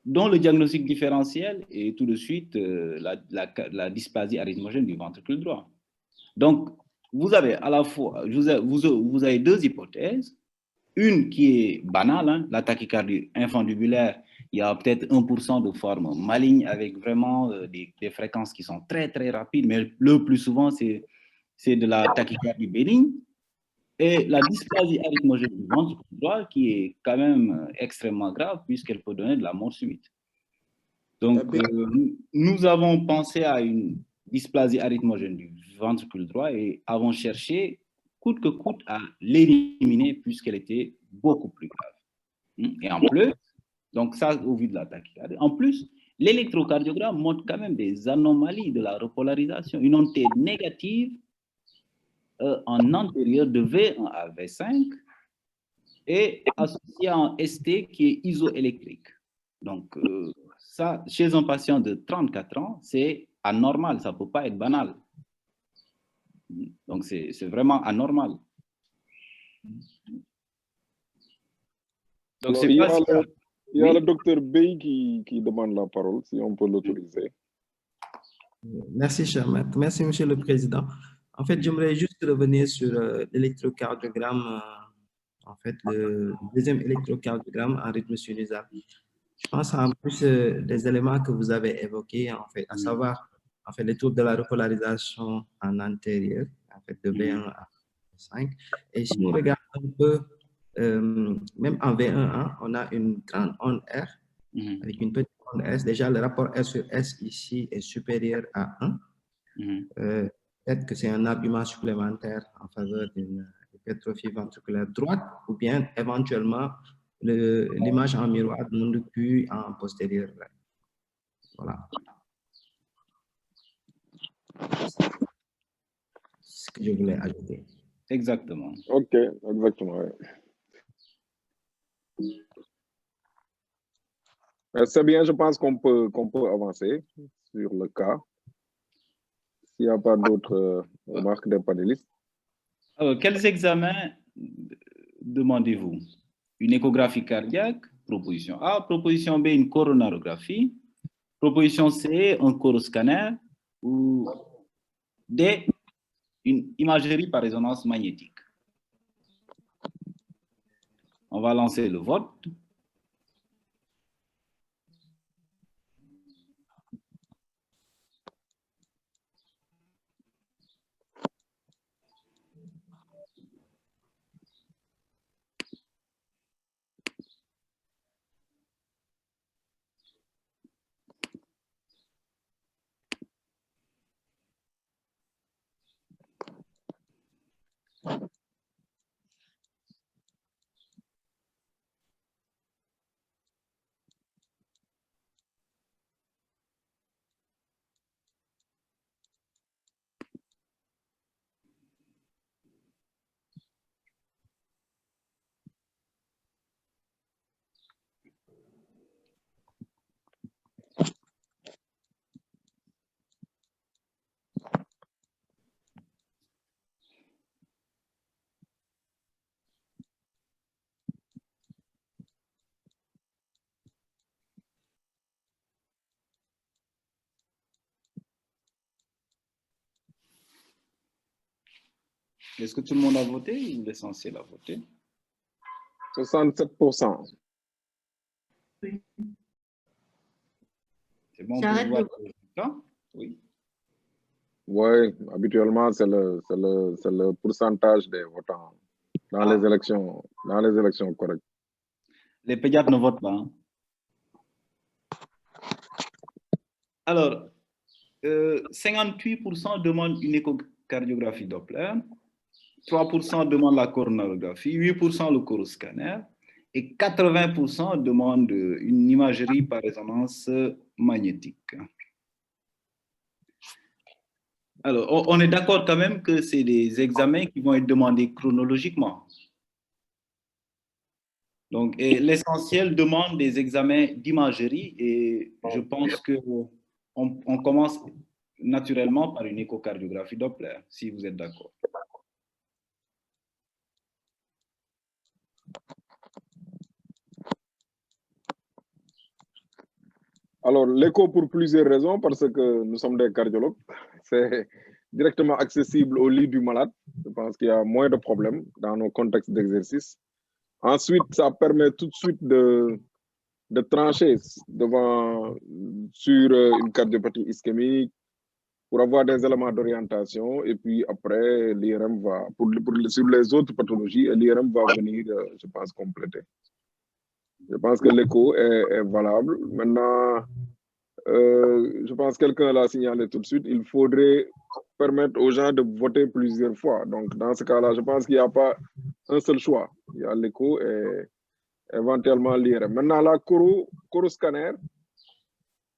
dont le diagnostic différentiel est tout de suite la dysplasie arythmogène du ventricule droit. Donc, vous avez à la fois, vous avez deux hypothèses. Une qui est banale, hein, la tachycardie infundibulaire, il y a peut-être 1% de forme maligne avec vraiment des fréquences qui sont très, très rapides, mais le plus souvent, c'est c'est de la tachycardie bénigne, et la dysplasie arythmogène du ventricule droit qui est quand même extrêmement grave puisqu'elle peut donner de la mort subite. Donc, nous avons pensé à une dysplasie arythmogène du ventricule droit et avons cherché coûte que coûte à l'éliminer puisqu'elle était beaucoup plus grave. Et en plus, donc ça au vu de la tachycardie, en plus, l'électrocardiogramme montre quand même des anomalies de la repolarisation, une onté négative en antérieur de V1 à V5 et associé à un ST qui est isoélectrique. Donc, ça, chez un patient de 34 ans, c'est anormal, ça ne peut pas être banal. Donc, c'est vraiment anormal. Donc, il y a le docteur Bey qui demande la parole, si on peut l'autoriser. Merci, cher maître. Merci, monsieur le président. En fait, j'aimerais juste revenir sur l'électrocardiogramme, en fait, le deuxième électrocardiogramme en rythme sinusal. Je pense en plus des éléments que vous avez évoqués, en fait, à savoir en fait, les troubles de la repolarisation en antérieur, en fait, de V1 à V5. Et si on regarde un peu, même en V1, on a une grande onde R avec une petite onde S. Déjà, le rapport R sur S ici est supérieur à 1. Peut-être que c'est un argument supplémentaire en faveur d'une hypertrophie ventriculaire droite ou bien éventuellement l'image en miroir montre Q en postérieur. Voilà. Ce que je voulais ajouter. Exactement. Ok, exactement. C'est bien, je pense qu'on peut avancer sur le cas. S'il n'y a pas d'autres remarques des panélistes. Alors, quels examens demandez-vous? Une échographie cardiaque, proposition A. Proposition B, une coronarographie. Proposition C, un coroscanner. Ou D, une imagerie par résonance magnétique. On va lancer le vote. Est-ce que tout le monde a voté ou l'essentiel a voté? 67%. Oui. C'est bon pour voir le résultat? Oui. Oui, habituellement, c'est le pourcentage des votants dans les élections correctes. Les pédiatres ne votent pas. Hein? Alors, 58% demandent une échocardiographie Doppler, 3% demandent la coronarographie, 8% le coroscanner et 80% demandent une imagerie par résonance magnétique. Alors, on est d'accord quand même que c'est des examens qui vont être demandés chronologiquement. Donc, l'essentiel demande des examens d'imagerie et je pense qu'on commence naturellement par une échocardiographie Doppler, si vous êtes d'accord. Alors, l'écho pour plusieurs raisons, parce que nous sommes des cardiologues. C'est directement accessible au lit du malade. Je pense qu'il y a moins de problèmes dans nos contextes d'exercice. Ensuite, ça permet tout de suite de trancher sur une cardiopathie ischémique pour avoir des éléments d'orientation. Et puis après, l'IRM va, sur les autres pathologies, l'IRM va venir, je pense, compléter. Je pense que l'écho est valable. Maintenant, je pense que quelqu'un l'a signalé tout de suite, il faudrait permettre aux gens de voter plusieurs fois. Donc, dans ce cas-là, je pense qu'il n'y a pas un seul choix. Il y a l'écho et éventuellement l'IRM. Maintenant, la coro-scanner,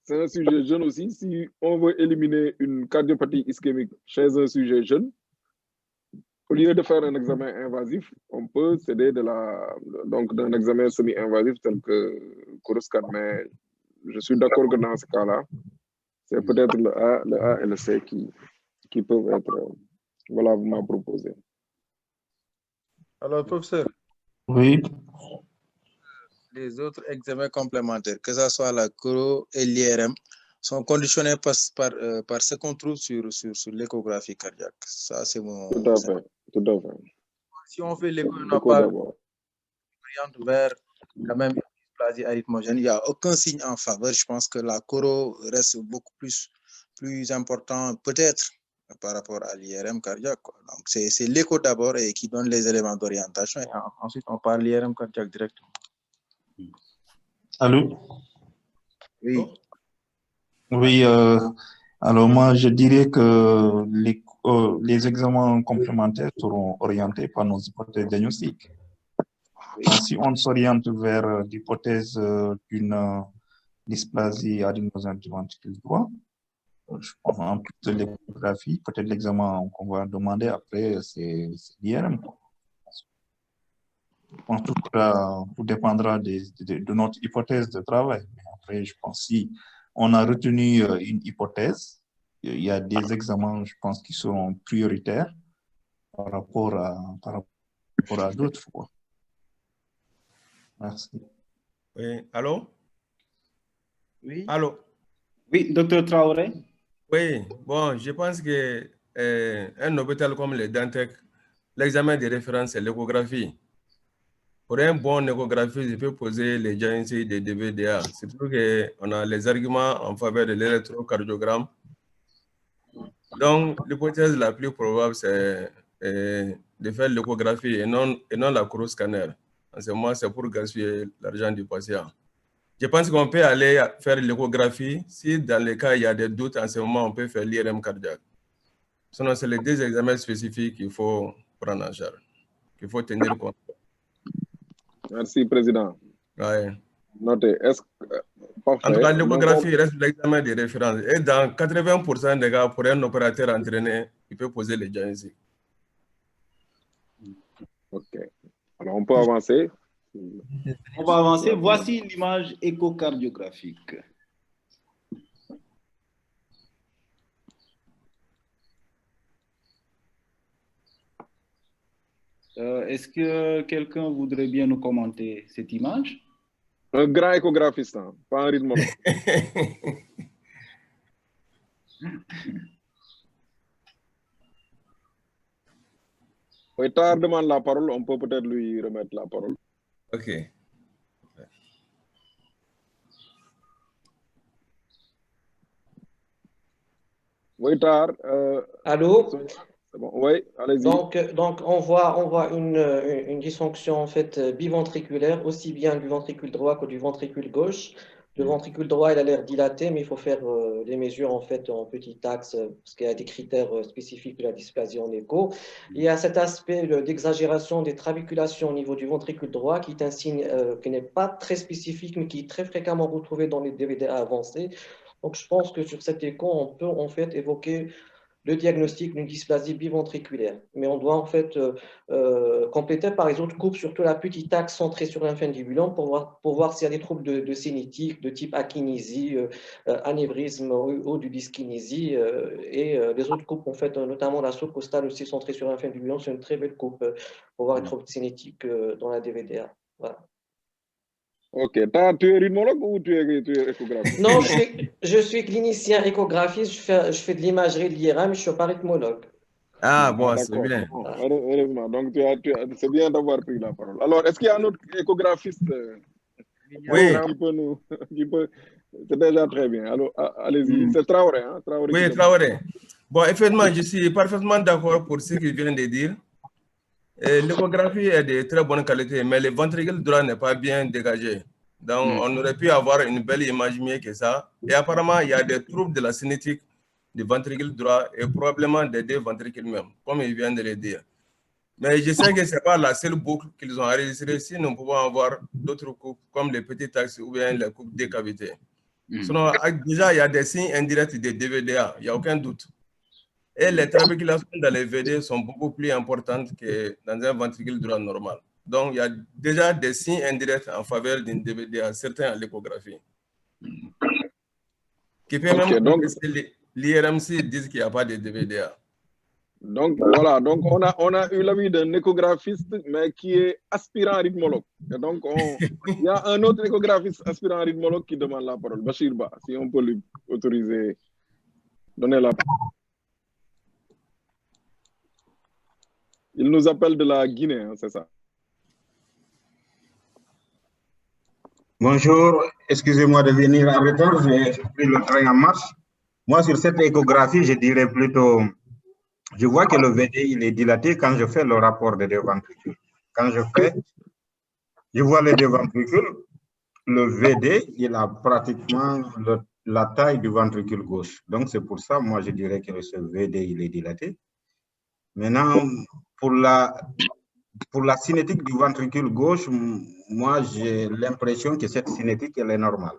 c'est un sujet jeune aussi. Si on veut éliminer une cardiopathie ischémique chez un sujet jeune, au lieu de faire un examen invasif, on peut céder d'un examen semi-invasif tel que coro-scanner. Mais je suis d'accord que dans ce cas-là, c'est peut-être le A et le C qui peuvent être valablement proposés. Alors, professeur. Oui. Les autres examens complémentaires, que ce soit la coro et l'IRM, sont conditionnés par ce qu'on trouve sur l'échographie cardiaque. Ça, c'est mon... Tout à fait. Si on fait l'écho, on n'a pas oriente vers quand même une dysplasie arythmogène. Il n'y a aucun signe en faveur. Je pense que la coro reste beaucoup plus important, peut-être, par rapport à l'IRM cardiaque. Donc, c'est l'écho d'abord et qui donne les éléments d'orientation. Et ensuite, on parle de l'IRM cardiaque directement. Allô? Oui. Oui, alors moi, je dirais que les examens complémentaires seront orientés par nos hypothèses diagnostiques. Si on s'oriente vers l'hypothèse d'une dysplasie arythmogène du ventricule droit, je pense en plus de l'échographie, peut-être l'examen qu'on va demander après, c'est l'IRM. Je pense que tout dépendra de notre hypothèse de travail. Mais après, je pense que si on a retenu une hypothèse, il y a des examens, je pense, qui seront prioritaires par rapport à d'autres fois. Merci. Oui, allô? Oui. Allô? Oui, docteur Traoré? Oui, bon, je pense que un hôpital comme le Dantec, l'examen de référence, c'est l'échographie. Pour un bon échographie, je peux poser les diagnostics des DVDA. C'est pour qu'on a les arguments en faveur de l'électrocardiogramme. Donc, l'hypothèse la plus probable, c'est de faire l'échographie et non la coro-scanner. En ce moment, c'est pour gaspiller l'argent du patient. Je pense qu'on peut aller faire l'échographie. Si dans les cas, il y a des doutes, en ce moment, on peut faire l'IRM cardiaque. Sinon, c'est les deux examens spécifiques qu'il faut prendre en charge, qu'il faut tenir compte. Merci, Président. Ouais. Notez. En tout cas, l'échographie reste l'examen de référence. Et dans 80% des cas, pour un opérateur entraîné, il peut poser les diagnostics. OK. Alors, on peut avancer. On va avancer. Voici l'image échocardiographique. Est-ce que quelqu'un voudrait bien nous commenter cette image? Un grand échographiste, hein, pas un rythmologue. Tard demande la parole, on peut peut-être lui remettre la parole. OK. Oui, Tard. Allô? Bon. Oui, allez-y. Donc on voit une dysfonction en fait biventriculaire, aussi bien du ventricule droit que du ventricule gauche. Le ventricule droit, il a l'air dilaté, mais il faut faire les mesures en fait en petit axe parce qu'il y a des critères spécifiques de la dysplasie en écho. Il y a cet aspect d'exagération des trabéculations au niveau du ventricule droit qui est un signe qui n'est pas très spécifique, mais qui est très fréquemment retrouvé dans les DVDA avancés. Donc je pense que sur cet écho, on peut en fait évoquer le diagnostic d'une dysplasie biventriculaire. Mais on doit en fait compléter par les autres coupes, surtout la petite axe centrée sur l'infundibulum pour voir s'il y a des troubles de cinétique de type akinésie, anévrisme ou du dyskinésie. Et les autres coupes, en fait, notamment la sous-costale aussi centrée sur l'infundibulum, c'est une très belle coupe pour voir les troubles cinétiques dans la DVDA. Voilà. Ok, tu es rythmologue ou tu es échographiste? Non, je suis clinicien échographiste, je fais de l'imagerie de l'IRM, je ne suis pas rythmologue. Ah bon, c'est bien. Heureusement, donc c'est bien d'avoir pris la parole. Alors, est-ce qu'il y a un autre échographiste oui. C'est déjà très bien. Alors, allez-y. C'est Traoré, hein? Traoré. Oui, Traoré. Bon, effectivement, je suis parfaitement d'accord pour ce qu'il vient de dire. L'échographie est de très bonne qualité, mais le ventricule droit n'est pas bien dégagé. Donc, on aurait pu avoir une belle image mieux que ça. Et apparemment, il y a des troubles de la cinétique du ventricule droit et probablement des deux ventricules même, comme il vient de le dire. Mais je sais que ce n'est pas la seule boucle qu'ils ont enregistrée. Si nous pouvons avoir d'autres coupes, comme les petits axes ou bien les coupes décavitées. Sinon, déjà, il y a des signes indirects de DVDA, il n'y a aucun doute. Et les trabéculations dans les VD sont beaucoup plus importantes que dans un ventricule droit normal. Donc, il y a déjà des signes indirects en faveur d'une DVDA, certains à l'échographie. Qui peut même que l'IRMC dise qu'il n'y a pas de DVDA. Donc, voilà. Donc, on a eu l'avis d'un échographiste, mais qui est aspirant rythmologue. Et donc, il y a un autre échographiste aspirant rythmologue qui demande la parole. Bachir Ba, si on peut lui autoriser, donner la parole. Il nous appelle de la Guinée, hein, c'est ça? Bonjour, excusez-moi de venir en retard, j'ai pris le train en marche. Moi, sur cette échographie, je dirais plutôt, je vois que le VD, il est dilaté quand je fais le rapport des deux ventricules. Quand je vois les deux ventricules, le VD, il a pratiquement la taille du ventricule gauche. Donc, c'est pour ça, moi, je dirais que ce VD, il est dilaté. Maintenant, pour la cinétique du ventricule gauche, moi, j'ai l'impression que cette cinétique, elle est normale.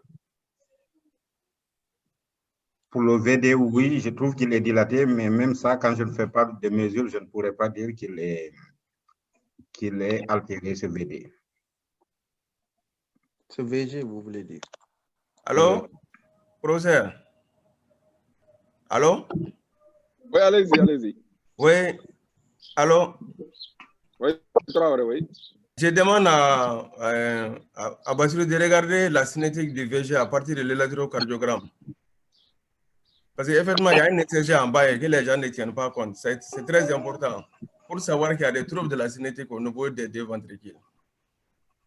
Pour le VD, oui, je trouve qu'il est dilaté, mais même ça, quand je ne fais pas de mesure, je ne pourrais pas dire qu'il est altéré, ce VD. Ce VG, vous voulez dire? Allô, professeur? Allô? Oui, allez-y, allez-y. Oui, allô? Oui, oui. Je demande à Bassirou de regarder la cinétique du VG à partir de l'électrocardiogramme. Parce qu'effectivement, il y a une ECG en bas et que les gens ne tiennent pas compte. C'est très important pour savoir qu'il y a des troubles de la cinétique au niveau des deux ventricules.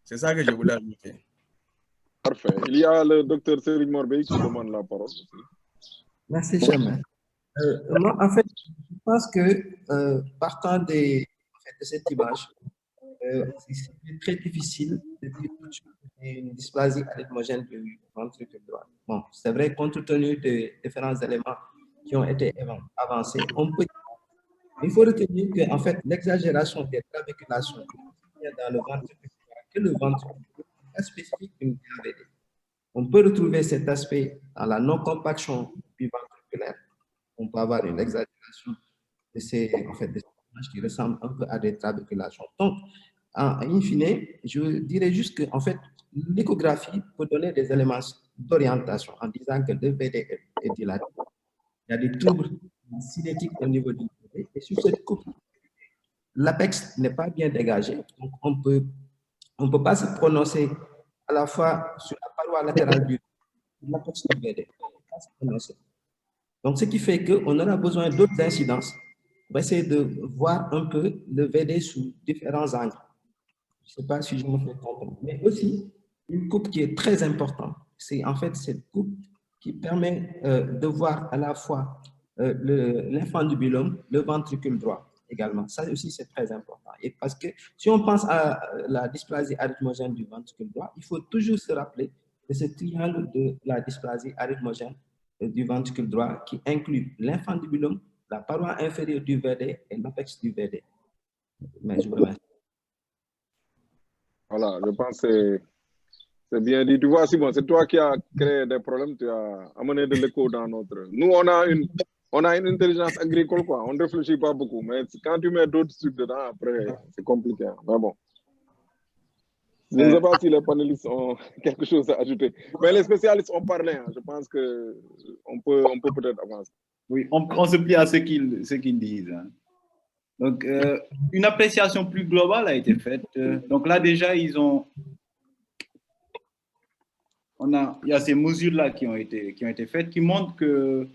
C'est ça que je voulais ajouter. Parfait. Il y a le docteur Céline Morbey qui demande la parole aussi. Merci, Chairman. Moi, en fait, je pense que partant de cette image, c'est très difficile de dire une dysplasie arythmogène du ventricule droit. Bon, c'est vrai, compte tenu des différents éléments qui ont été avancés, il faut retenir que, en fait, l'exagération des trabéculations dans le ventricule droit, que le ventricule est spécifique d'une DVD. On peut retrouver cet aspect dans la non-compaction biventriculaire. On peut avoir une exagération de ces images qui ressemblent un peu à des trabéculations. Donc, in fine, je dirais juste que, en fait, l'échographie peut donner des éléments d'orientation en disant que le VD est dilaté. Il y a des troubles cinétiques au niveau du VD. Et sur cette coupe, l'apex n'est pas bien dégagé. Donc, on ne peut pas se prononcer à la fois sur la paroi latérale du l'apex du VD. Donc, ce qui fait qu'on aura besoin d'autres incidences pour essayer de voir un peu le VD sous différents angles. Je ne sais pas si je me fais comprendre. Mais aussi, une coupe qui est très importante, c'est en fait cette coupe qui permet de voir à la fois l'infundibulum, le ventricule droit également. Ça aussi, c'est très important. Et parce que si on pense à la dysplasie arythmogène du ventricule droit, il faut toujours se rappeler de ce triangle de la dysplasie arythmogène du ventricule droit qui inclut l'infundibulum, la paroi inférieure du VD et l'apex du VD. Mais je vous remercie. Voilà, je pense que c'est bien dit. Tu vois, Simon, c'est toi qui as créé des problèmes, tu as amené de l'écho dans notre... Nous, on a une intelligence agricole, quoi. On ne réfléchit pas beaucoup, mais quand tu mets d'autres trucs dedans, après, c'est compliqué. Mais bon. Je ne sais pas si les panélistes ont quelque chose à ajouter. Mais les spécialistes ont parlé. Hein. Je pense qu'on peut peut-être avancer. Oui, on se plie à ce qu'ils disent. Hein. Donc, une appréciation plus globale a été faite. Donc là, déjà, il y a ces mesures-là qui ont été faites qui montrent que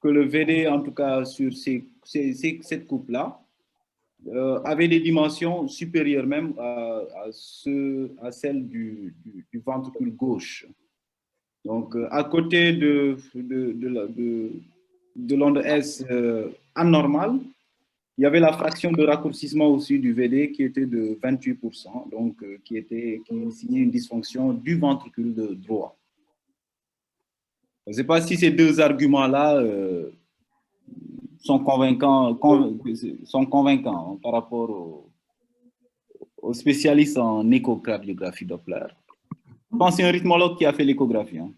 le VD, en tout cas sur cette coupe-là, avait des dimensions supérieures même à celles du ventricule gauche. Donc, à côté de l'onde S anormale, il y avait la fraction de raccourcissement aussi du VD qui était de 28%, donc qui signait une dysfonction du ventricule droit. Je ne sais pas si ces deux arguments-là sont convaincants par rapport aux spécialistes en échocardiographie Doppler. Je pense que c'est un rythmologue qui a fait l'échographie. Hein.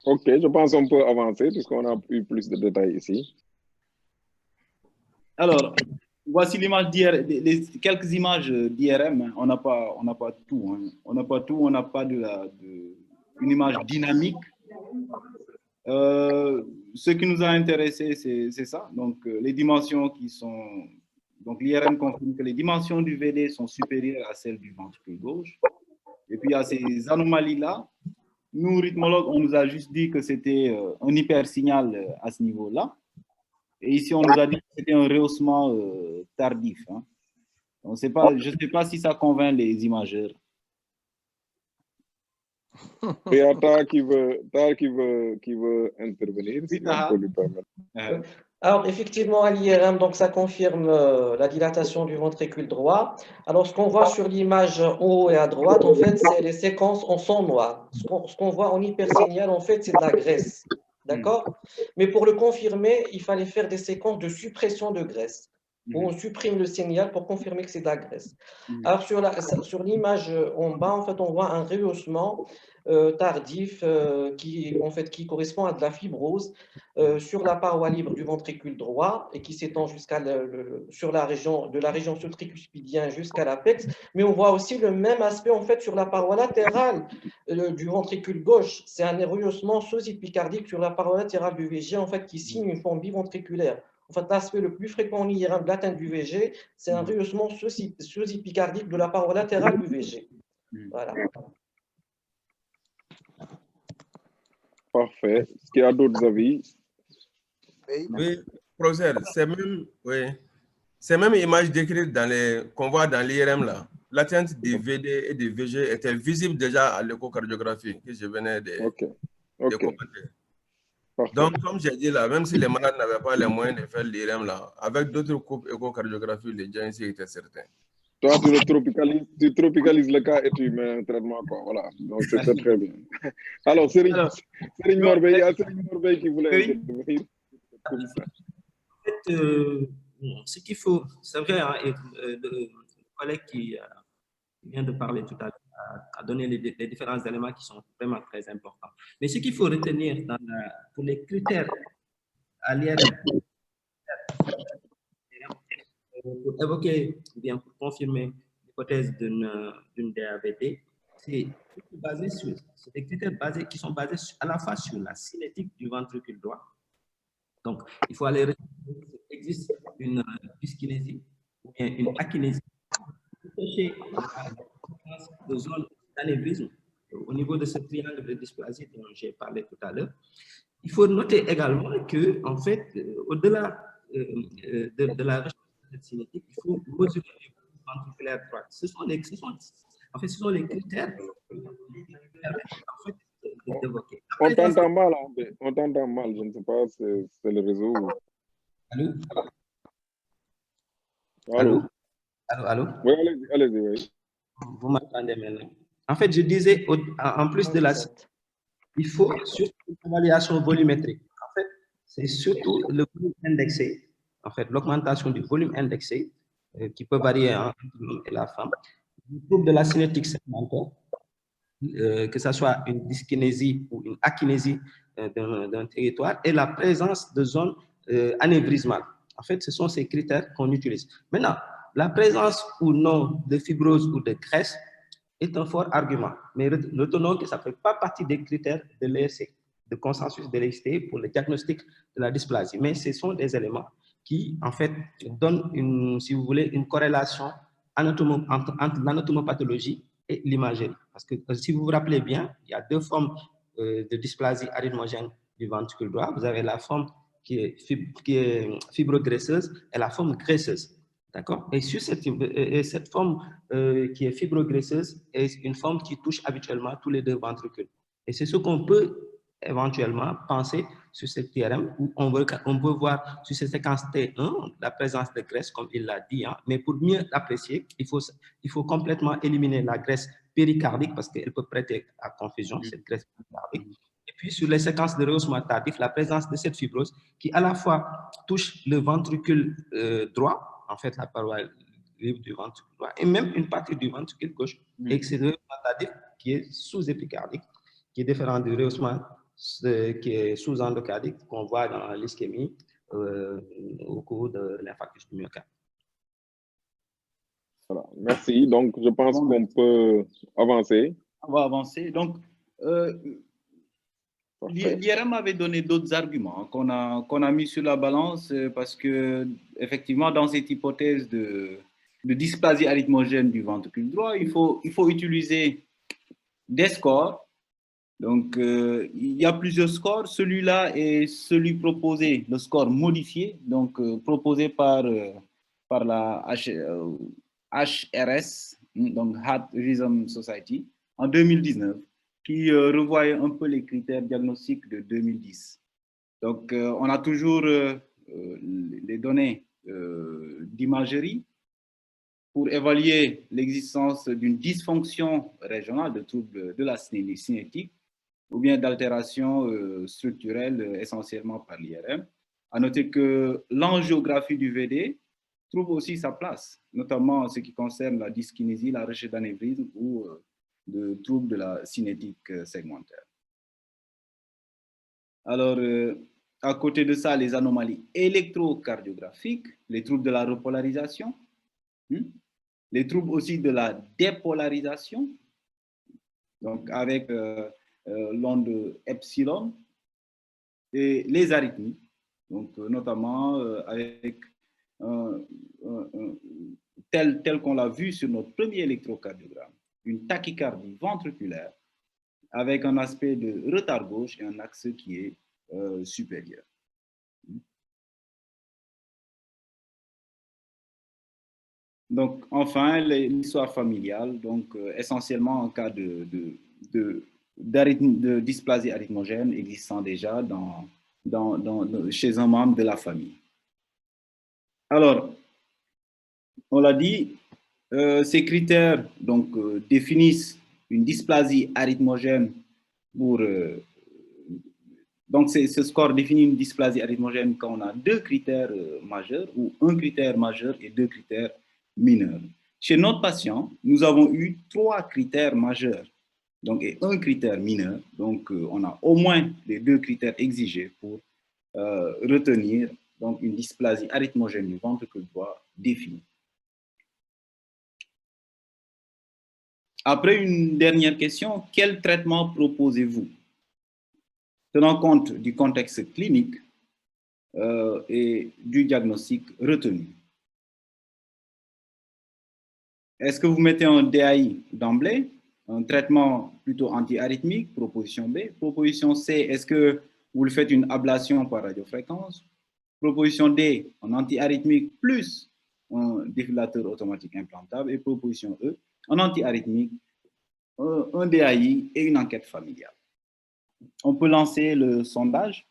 Ok, je pense qu'on peut avancer puisqu'on a eu plus de détails ici. Alors, voici l'image quelques images d'IRM. On n'a pas tout. Hein. On n'a pas tout. On n'a pas une image dynamique. Ce qui nous a intéressé, c'est ça. Donc, les dimensions qui sont... Donc, l'IRM confirme que les dimensions du VD sont supérieures à celles du ventricule gauche. Et puis, à ces anomalies-là, nous, rythmologues, on nous a juste dit que c'était un hypersignal à ce niveau-là. Et ici, on nous a dit que c'était un rehaussement tardif. Hein. Je ne sais pas si ça convainc les imageurs. Il y a Tar qui veut intervenir, si on peut lui permettre. Alors, effectivement, à l'IRM, donc ça confirme la dilatation du ventricule droit. Alors, ce qu'on voit sur l'image en haut et à droite, en fait, c'est les séquences en son noir. Ce qu'on voit en hypersignal, en fait, c'est de la graisse. D'accord? Mais pour le confirmer, il fallait faire des séquences de suppression de graisse, où on supprime le signal pour confirmer que c'est de la graisse. Alors, sur l'image en bas, en fait, on voit un rehaussement tardif qui correspond à de la fibrose sur la paroi libre du ventricule droit et qui s'étend sur la région sous tricuspidien jusqu'à l'apex. Mais on voit aussi le même aspect en fait sur la paroi latérale du ventricule gauche. C'est un rehaussement sous-épicardique sur la paroi latérale du VG en fait qui signe une forme biventriculaire. En fait, l'aspect le plus fréquent en IRM de l'atteinte du VG, c'est un rehaussement sous-épicardique de la paroi latérale du VG. Voilà. Parfait. Est-ce qu'il y a d'autres avis? Oui, professeur, c'est même image décrite qu'on voit dans l'IRM là. L'atteinte des VD et des VG était visible déjà à l'échocardiographie que je venais de commenter. Donc, comme j'ai dit là, même si les malades n'avaient pas les moyens de faire l'IRM là, avec d'autres coupes échocardiographie, les gens ici étaient certains. Toi, tu tropicalises le cas et tu mets un traitement, quoi. Voilà, donc c'est très bien. Alors, Serigne Morbey, il y a Serigne Morbey qui voulait intervenir. En fait, ce qu'il faut, c'est vrai, hein, le collègue qui vient de parler tout à l'heure a donné les différents éléments qui sont vraiment très importants. Mais ce qu'il faut retenir pour les critères à l'IRM, pour évoquer ou bien pour confirmer l'hypothèse d'une DAVD, c'est des critères qui sont basés à la fois sur la cinétique du ventricule droit. Donc, il faut aller retenir qu'il existe une dyskinésie ou bien une akinésie chercher de zone d'anévrisme au niveau de ce triangle de dysplasie dont j'ai parlé tout à l'heure. Il faut noter également que, en fait, au-delà de la recherche cinétique, il faut mesurer les ventriculaires droits. Ce sont les critères d'évoquer. On t'entend mal, je ne sais pas si c'est le réseau. Allô? Allô? Oui, allez-y, oui. Vous m'entendez maintenant? En fait, je disais, en plus de la il faut surtout une évaluation volumétrique. En fait, c'est surtout le volume indexé, en fait, l'augmentation du volume indexé, qui peut varier entre l'homme et la femme, le trouble de la cinétique segmentaire, que ce soit une dyskinésie ou une akinésie d'un territoire, et la présence de zones anévrismales. En fait, ce sont ces critères qu'on utilise. Maintenant, la présence ou non de fibrose ou de graisse est un fort argument. Mais retenons que ça ne fait pas partie des critères de l'ERC, de consensus de l'ERC pour le diagnostic de la dysplasie. Mais ce sont des éléments qui, en fait, donnent, si vous voulez, une corrélation entre l'anatomopathologie et l'imagerie. Parce que, si vous vous rappelez bien, il y a deux formes de dysplasie arythmogène du ventricule droit. Vous avez la forme qui est fibrograisseuse et la forme graisseuse. D'accord? Et cette forme qui est fibrograisseuse est une forme qui touche habituellement tous les deux ventricules. Et c'est ce qu'on peut éventuellement penser sur cette TRM où on peut voir sur cette séquence T1 la présence de graisse, comme il l'a dit. Hein, mais pour mieux l'apprécier, il faut complètement éliminer la graisse péricardique parce qu'elle peut prêter à confusion, cette graisse péricardique. Et puis sur les séquences de rehaussement tardif, la présence de cette fibrose qui à la fois touche le ventricule droit, en fait la paroi libre du ventricule droit, et même une partie du ventricule gauche, et c'est le rehaussement tardif qui est sous-épicardique, qui est différent du rehaussement qui est sous-endocardique qu'on voit dans l'ischémie au cours de l'infarctus du myocarde. Voilà, merci. Donc, je pense qu'on peut avancer. On va avancer. Donc, l'IRM avait donné d'autres arguments qu'on a mis sur la balance parce que, effectivement, dans cette hypothèse de dysplasie arythmogène du ventricule droit, il faut utiliser des scores. Donc, il y a plusieurs scores. Celui-là est celui proposé, le score modifié, donc proposé par la HRS, donc Heart Rhythm Society, en 2019, qui revoyait un peu les critères diagnostiques de 2010. Donc, on a toujours les données d'imagerie pour évaluer l'existence d'une dysfonction régionale de troubles de la cinétique ou bien d'altération structurelle essentiellement par l'IRM. À noter que l'angiographie du VD trouve aussi sa place, notamment en ce qui concerne la dyskinésie, la recherche d'anévrisme ou de troubles de la cinétique segmentaire. Alors, à côté de ça, les anomalies électrocardiographiques, les troubles de la repolarisation, les troubles aussi de la dépolarisation, donc avec l'onde epsilon, et les arythmies, donc notamment avec tel qu'on l'a vu sur notre premier électrocardiogramme, une tachycardie ventriculaire avec un aspect de retard gauche et un axe qui est supérieur. Donc, enfin, l'histoire familiale, donc essentiellement en cas de dysplasie arythmogène existant déjà chez un membre de la famille. Alors, on l'a dit, ces critères donc, définissent une dysplasie arythmogène pour... donc, ce score définit une dysplasie arythmogène quand on a deux critères majeurs ou un critère majeur et deux critères mineurs. Chez notre patient, nous avons eu 3 critères majeurs donc, et un critère mineur. Donc, on a au moins les 2 critères exigés pour retenir donc, une dysplasie arythmogène du ventricule droit définie. Après, une dernière question, quel traitement proposez-vous? Tenant compte du contexte clinique et du diagnostic retenu. Est-ce que vous mettez un DAI d'emblée, un traitement plutôt anti-arythmique, proposition B? Proposition C, est-ce que vous le faites une ablation par radiofréquence? Proposition D, un anti-arythmique plus un défibrillateur automatique implantable. Et proposition E, un anti-arythmique, un DAI et une enquête familiale. On peut lancer le sondage.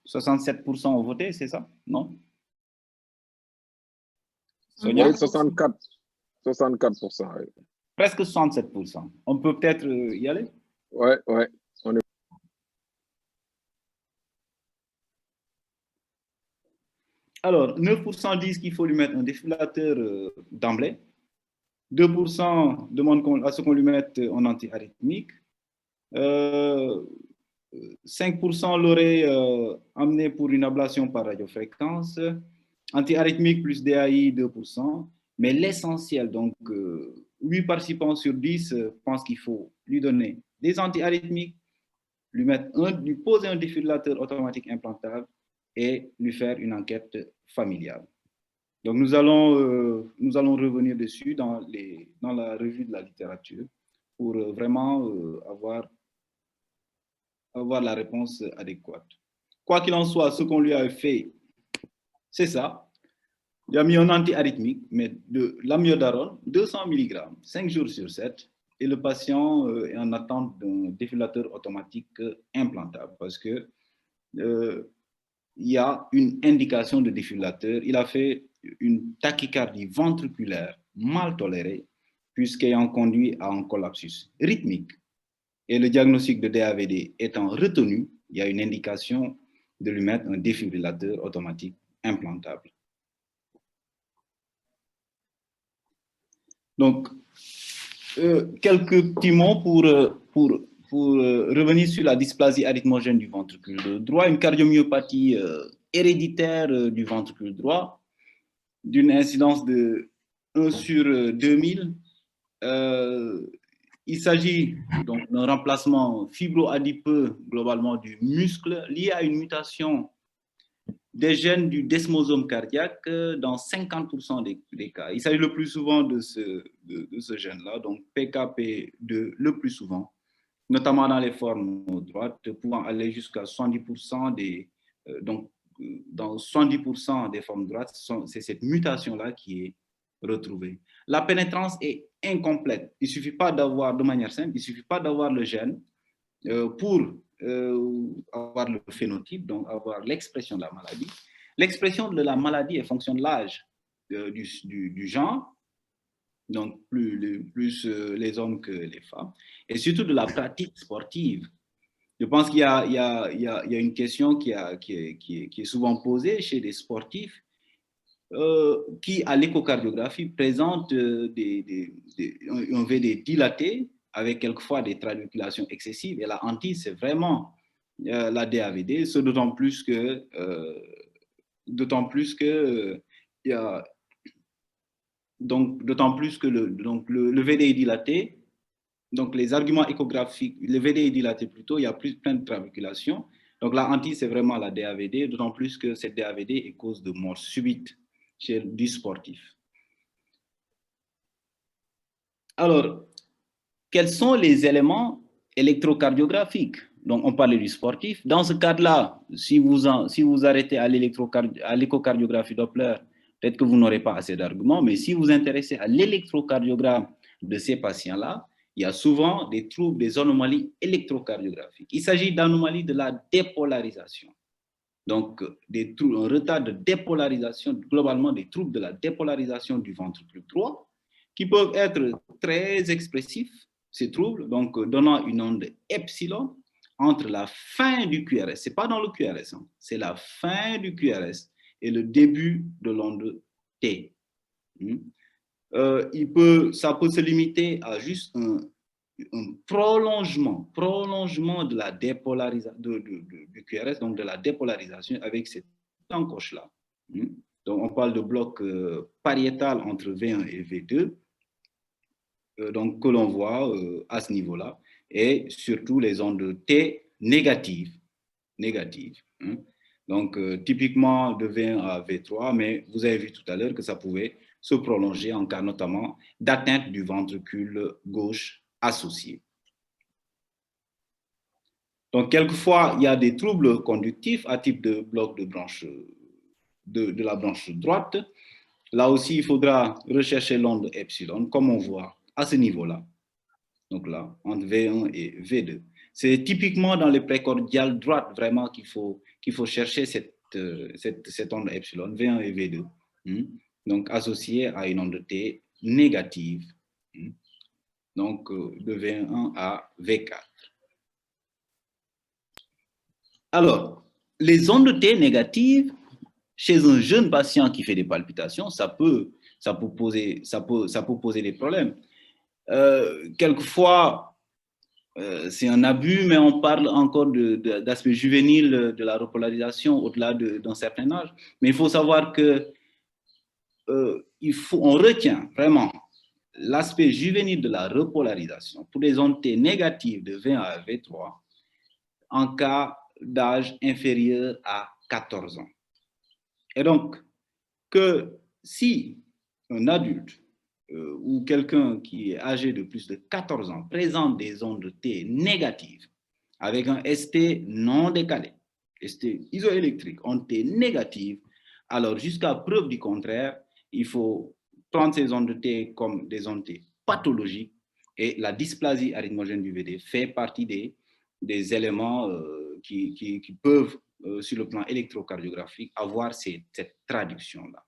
« 67% ont voté, c'est ça? Non? Sonia? Oui, 64. 64%. Oui. Presque 67%. On peut peut-être y aller? Oui, oui. On est... Alors, 9% disent qu'il faut lui mettre un défibrillateur d'emblée. 2% demandent à ce qu'on lui mette un antiarythmique. 5% l'auraient amené pour une ablation par radiofréquence. Antiarythmique plus DAI, 2%. Mais l'essentiel, donc 8 participants sur 10 pensent qu'il faut lui donner des antiarythmiques, lui poser un défibrillateur automatique implantable et lui faire une enquête familiale. Donc nous allons revenir dessus dans la revue de la littérature pour vraiment avoir la réponse adéquate. Quoi qu'il en soit, ce qu'on lui a fait, c'est ça. Il a mis un antiarythmique, mais de l'amiodarone, 200 mg, 5 jours sur 7, et le patient est en attente d'un défibrillateur automatique implantable parce que il y a une indication de défibrillateur. Il a fait une tachycardie ventriculaire mal tolérée, puisqu'ayant conduit à un collapsus rythmique. Et le diagnostic de DAVD étant retenu, il y a une indication de lui mettre un défibrillateur automatique implantable. Donc, quelques petits mots pour revenir sur la dysplasie arythmogène du ventricule droit, une cardiomyopathie héréditaire du ventricule droit, d'une incidence de 1 sur 2000. Il s'agit donc d'un remplacement fibro-adipeux globalement du muscle lié à une mutation des gènes du desmosome cardiaque dans 50% des cas. Il s'agit le plus souvent de ce gène-là, donc PKP2 le plus souvent, notamment dans les formes droites, pouvant aller jusqu'à 70% dans 70% des formes droites, c'est cette mutation-là qui est retrouvée. La pénétrance est incomplète. Il ne suffit pas d'avoir, de manière simple, il ne suffit pas d'avoir le gène pour avoir le phénotype, donc avoir l'expression de la maladie. L'expression de la maladie est fonction de l'âge du genre, donc plus les hommes que les femmes, et surtout de la pratique sportive. Je pense qu'il y a une question qui est souvent posée chez des sportifs qui, à l'échocardiographie, présentent un VD dilaté avec quelquefois des travéculations excessives. Et la hantise, c'est vraiment la DAVD, d'autant plus que le VD est dilaté. Donc, les arguments échographiques, le VD est dilaté plutôt, il y a plein de travéculations. Donc, la hantise, c'est vraiment la DAVD, d'autant plus que cette DAVD est cause de mort subite du sportif. Alors, quels sont les éléments électrocardiographiques? Donc, on parlait du sportif. Dans ce cadre-là, si vous arrêtez à l'échocardiographie Doppler, peut-être que vous n'aurez pas assez d'arguments, mais si vous vous intéressez à l'électrocardiogramme de ces patients-là, il y a souvent des troubles, des anomalies électrocardiographiques. Il s'agit d'anomalies de la dépolarisation. Donc, un retard de dépolarisation, globalement des troubles de la dépolarisation du ventricule droit, qui peuvent être très expressifs, ces troubles, donc donnant une onde epsilon entre la fin du QRS, ce n'est pas dans le QRS, hein, c'est la fin du QRS et le début de l'onde T. Ça peut se limiter à juste un prolongement de la dépolarisation du QRS, donc de la dépolarisation avec cette encoche-là. Donc, on parle de bloc pariétal entre V1 et V2, donc que l'on voit à ce niveau-là, et surtout les ondes T négatives. Donc, typiquement de V1 à V3, mais vous avez vu tout à l'heure que ça pouvait se prolonger en cas notamment d'atteinte du ventricule gauche associé. Donc, quelquefois, il y a des troubles conductifs à type de bloc de branche de la branche droite. Là aussi, il faudra rechercher l'onde epsilon, comme on voit à ce niveau-là. Donc là, entre V1 et V2. C'est typiquement dans les précordiales droites vraiment qu'il faut chercher cette onde epsilon, V1 et V2. Donc associée à une onde T négatives, donc de V1 à V4. Alors, les ondes T négatives, chez un jeune patient qui fait des palpitations, ça peut poser des problèmes. Quelquefois, c'est un abus, mais on parle encore d'aspect juvénile de la repolarisation au-delà d'un certain âge. Mais il faut savoir que on retient vraiment l'aspect juvénile de la repolarisation pour des ondes T négatives de V1 à V3 en cas d'âge inférieur à 14 ans. Et donc, que si un adulte ou quelqu'un qui est âgé de plus de 14 ans présente des ondes T négatives avec un ST non décalé, ST isoélectrique, ondes T négatives, alors jusqu'à preuve du contraire, il faut prendre ces ondes T comme des ondes T pathologiques et la dysplasie arythmogène du VD fait partie des éléments qui peuvent, sur le plan électrocardiographique, avoir cette traduction-là.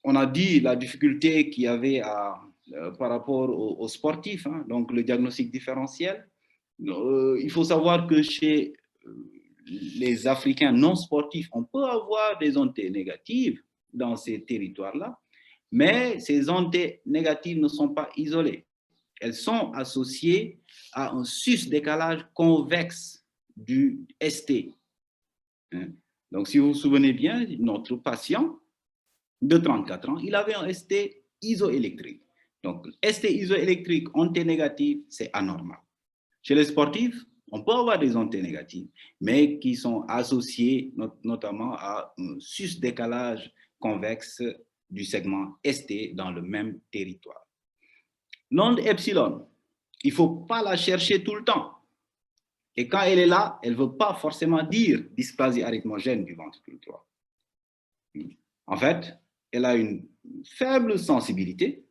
On a dit la difficulté qu'il y avait par rapport aux sportifs, hein, donc le diagnostic différentiel. Il faut savoir que chez les Africains non sportifs, on peut avoir des ondes T négatives dans ces territoires-là, mais ces ondes T négatives ne sont pas isolées. Elles sont associées à un sus-décalage convexe du ST. Donc, si vous vous souvenez bien, notre patient de 34 ans, il avait un ST isoélectrique. Donc, ST isoélectrique, ondes T négatives, c'est anormal. Chez les sportifs, on peut avoir des ondes T négatives, mais qui sont associées notamment à un sus-décalage convexe du segment ST dans le même territoire. L'onde epsilon, il ne faut pas la chercher tout le temps. Et quand elle est là, elle ne veut pas forcément dire dysplasie arythmogène du ventricule droit. En fait, elle a une faible sensibilité.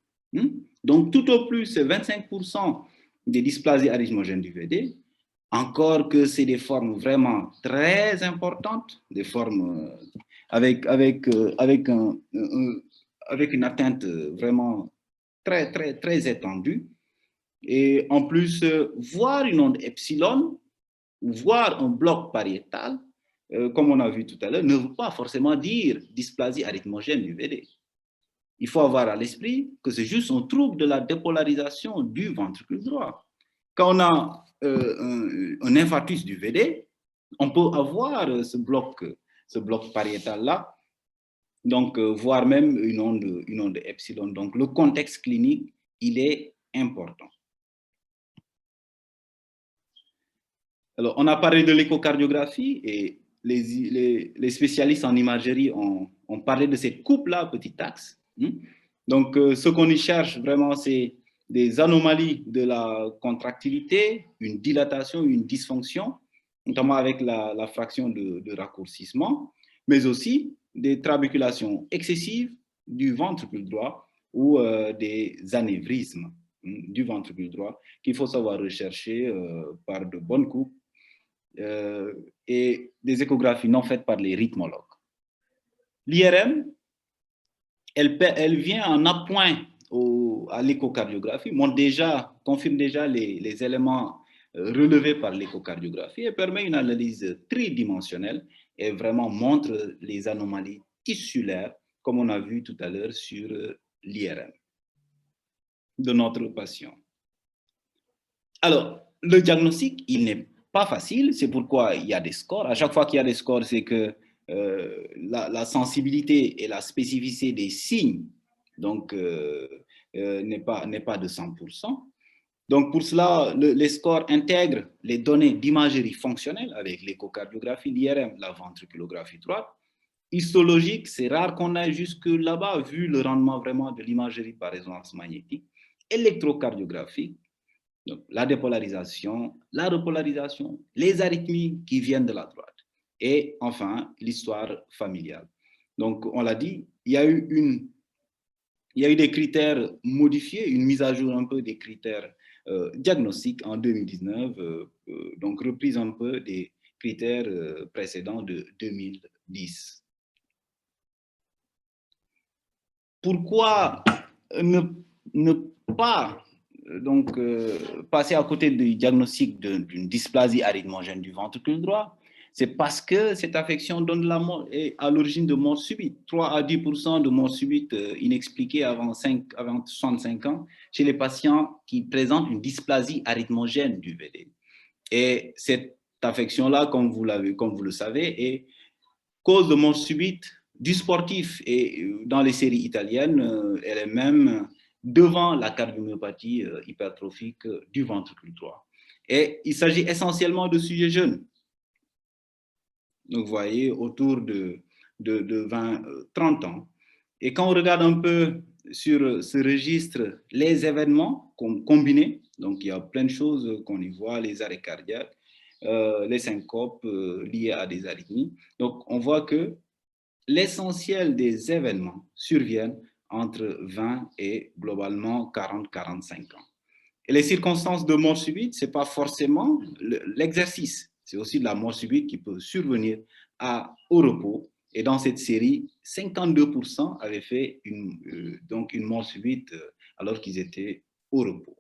Donc, tout au plus, c'est 25% des dysplasies arythmogènes du VD. Encore que c'est des formes vraiment très importantes, des formes avec une atteinte vraiment très, très, très étendue. Et en plus, voir une onde epsilon, ou voir un bloc pariétal, comme on a vu tout à l'heure, ne veut pas forcément dire dysplasie arythmogène du VD. Il faut avoir à l'esprit que c'est juste un trouble de la dépolarisation du ventricule droit. Quand on a un infarctus du VD, on peut avoir ce bloc pariétal-là, donc voire même une onde epsilon. Donc le contexte clinique, il est important. Alors, on a parlé de l'échocardiographie et les spécialistes en imagerie ont parlé de cette coupe-là, petit axe. Donc, ce qu'on y cherche vraiment, c'est des anomalies de la contractilité, une dilatation, une dysfonction, notamment avec la fraction de raccourcissement, mais aussi des trabéculations excessives du ventricule droit ou des anévrismes du ventricule droit qu'il faut savoir rechercher par de bonnes coupes et des échographies non faites par les rythmologues. L'IRM, elle vient en appoint à l'échocardiographie, confirme déjà les éléments relevés par l'échocardiographie et permet une analyse tridimensionnelle et vraiment montre les anomalies tissulaires, comme on a vu tout à l'heure sur l'IRM de notre patient. Alors, le diagnostic, il n'est pas facile, c'est pourquoi il y a des scores. À chaque fois qu'il y a des scores, c'est que la sensibilité et la spécificité des signes donc, n'est pas de 100%. Donc, pour cela, les scores intègrent les données d'imagerie fonctionnelle avec l'échocardiographie, l'IRM, la ventriculographie droite. Histologique, c'est rare qu'on aille jusque là-bas, vu le rendement vraiment de l'imagerie par résonance magnétique. Électrocardiographique, donc la dépolarisation, la repolarisation, les arythmies qui viennent de la droite. Et enfin, l'histoire familiale. Donc, on l'a dit, il y a eu des critères modifiés, une mise à jour un peu des critères diagnostiques en 2019, donc reprise un peu des critères précédents de 2010. pourquoi ne pas donc, passer à côté du diagnostic d'une dysplasie arythmogène du ventricule droit? C'est parce que cette affection donne la mort et à l'origine de mort subite. 3 à 10% de mort subite inexpliquée avant 65 ans chez les patients qui présentent une dysplasie arythmogène du VD. Et cette affection-là, comme vous le savez, est cause de mort subite du sportif. Et dans les séries italiennes, elle est même devant la cardiomyopathie hypertrophique du ventricule droit. Et il s'agit essentiellement de sujets jeunes. Donc, vous voyez, autour de 20-30 ans. Et quand on regarde un peu sur ce registre les événements combinés, donc il y a plein de choses qu'on y voit, les arrêts cardiaques, les syncopes liées à des arythmies. Donc, on voit que l'essentiel des événements surviennent entre 20 et globalement 40-45 ans. Et les circonstances de mort subite, ce n'est pas forcément l'exercice. C'est aussi de la mort subite qui peut survenir au repos. Et dans cette série, 52% avaient fait donc une mort subite alors qu'ils étaient au repos.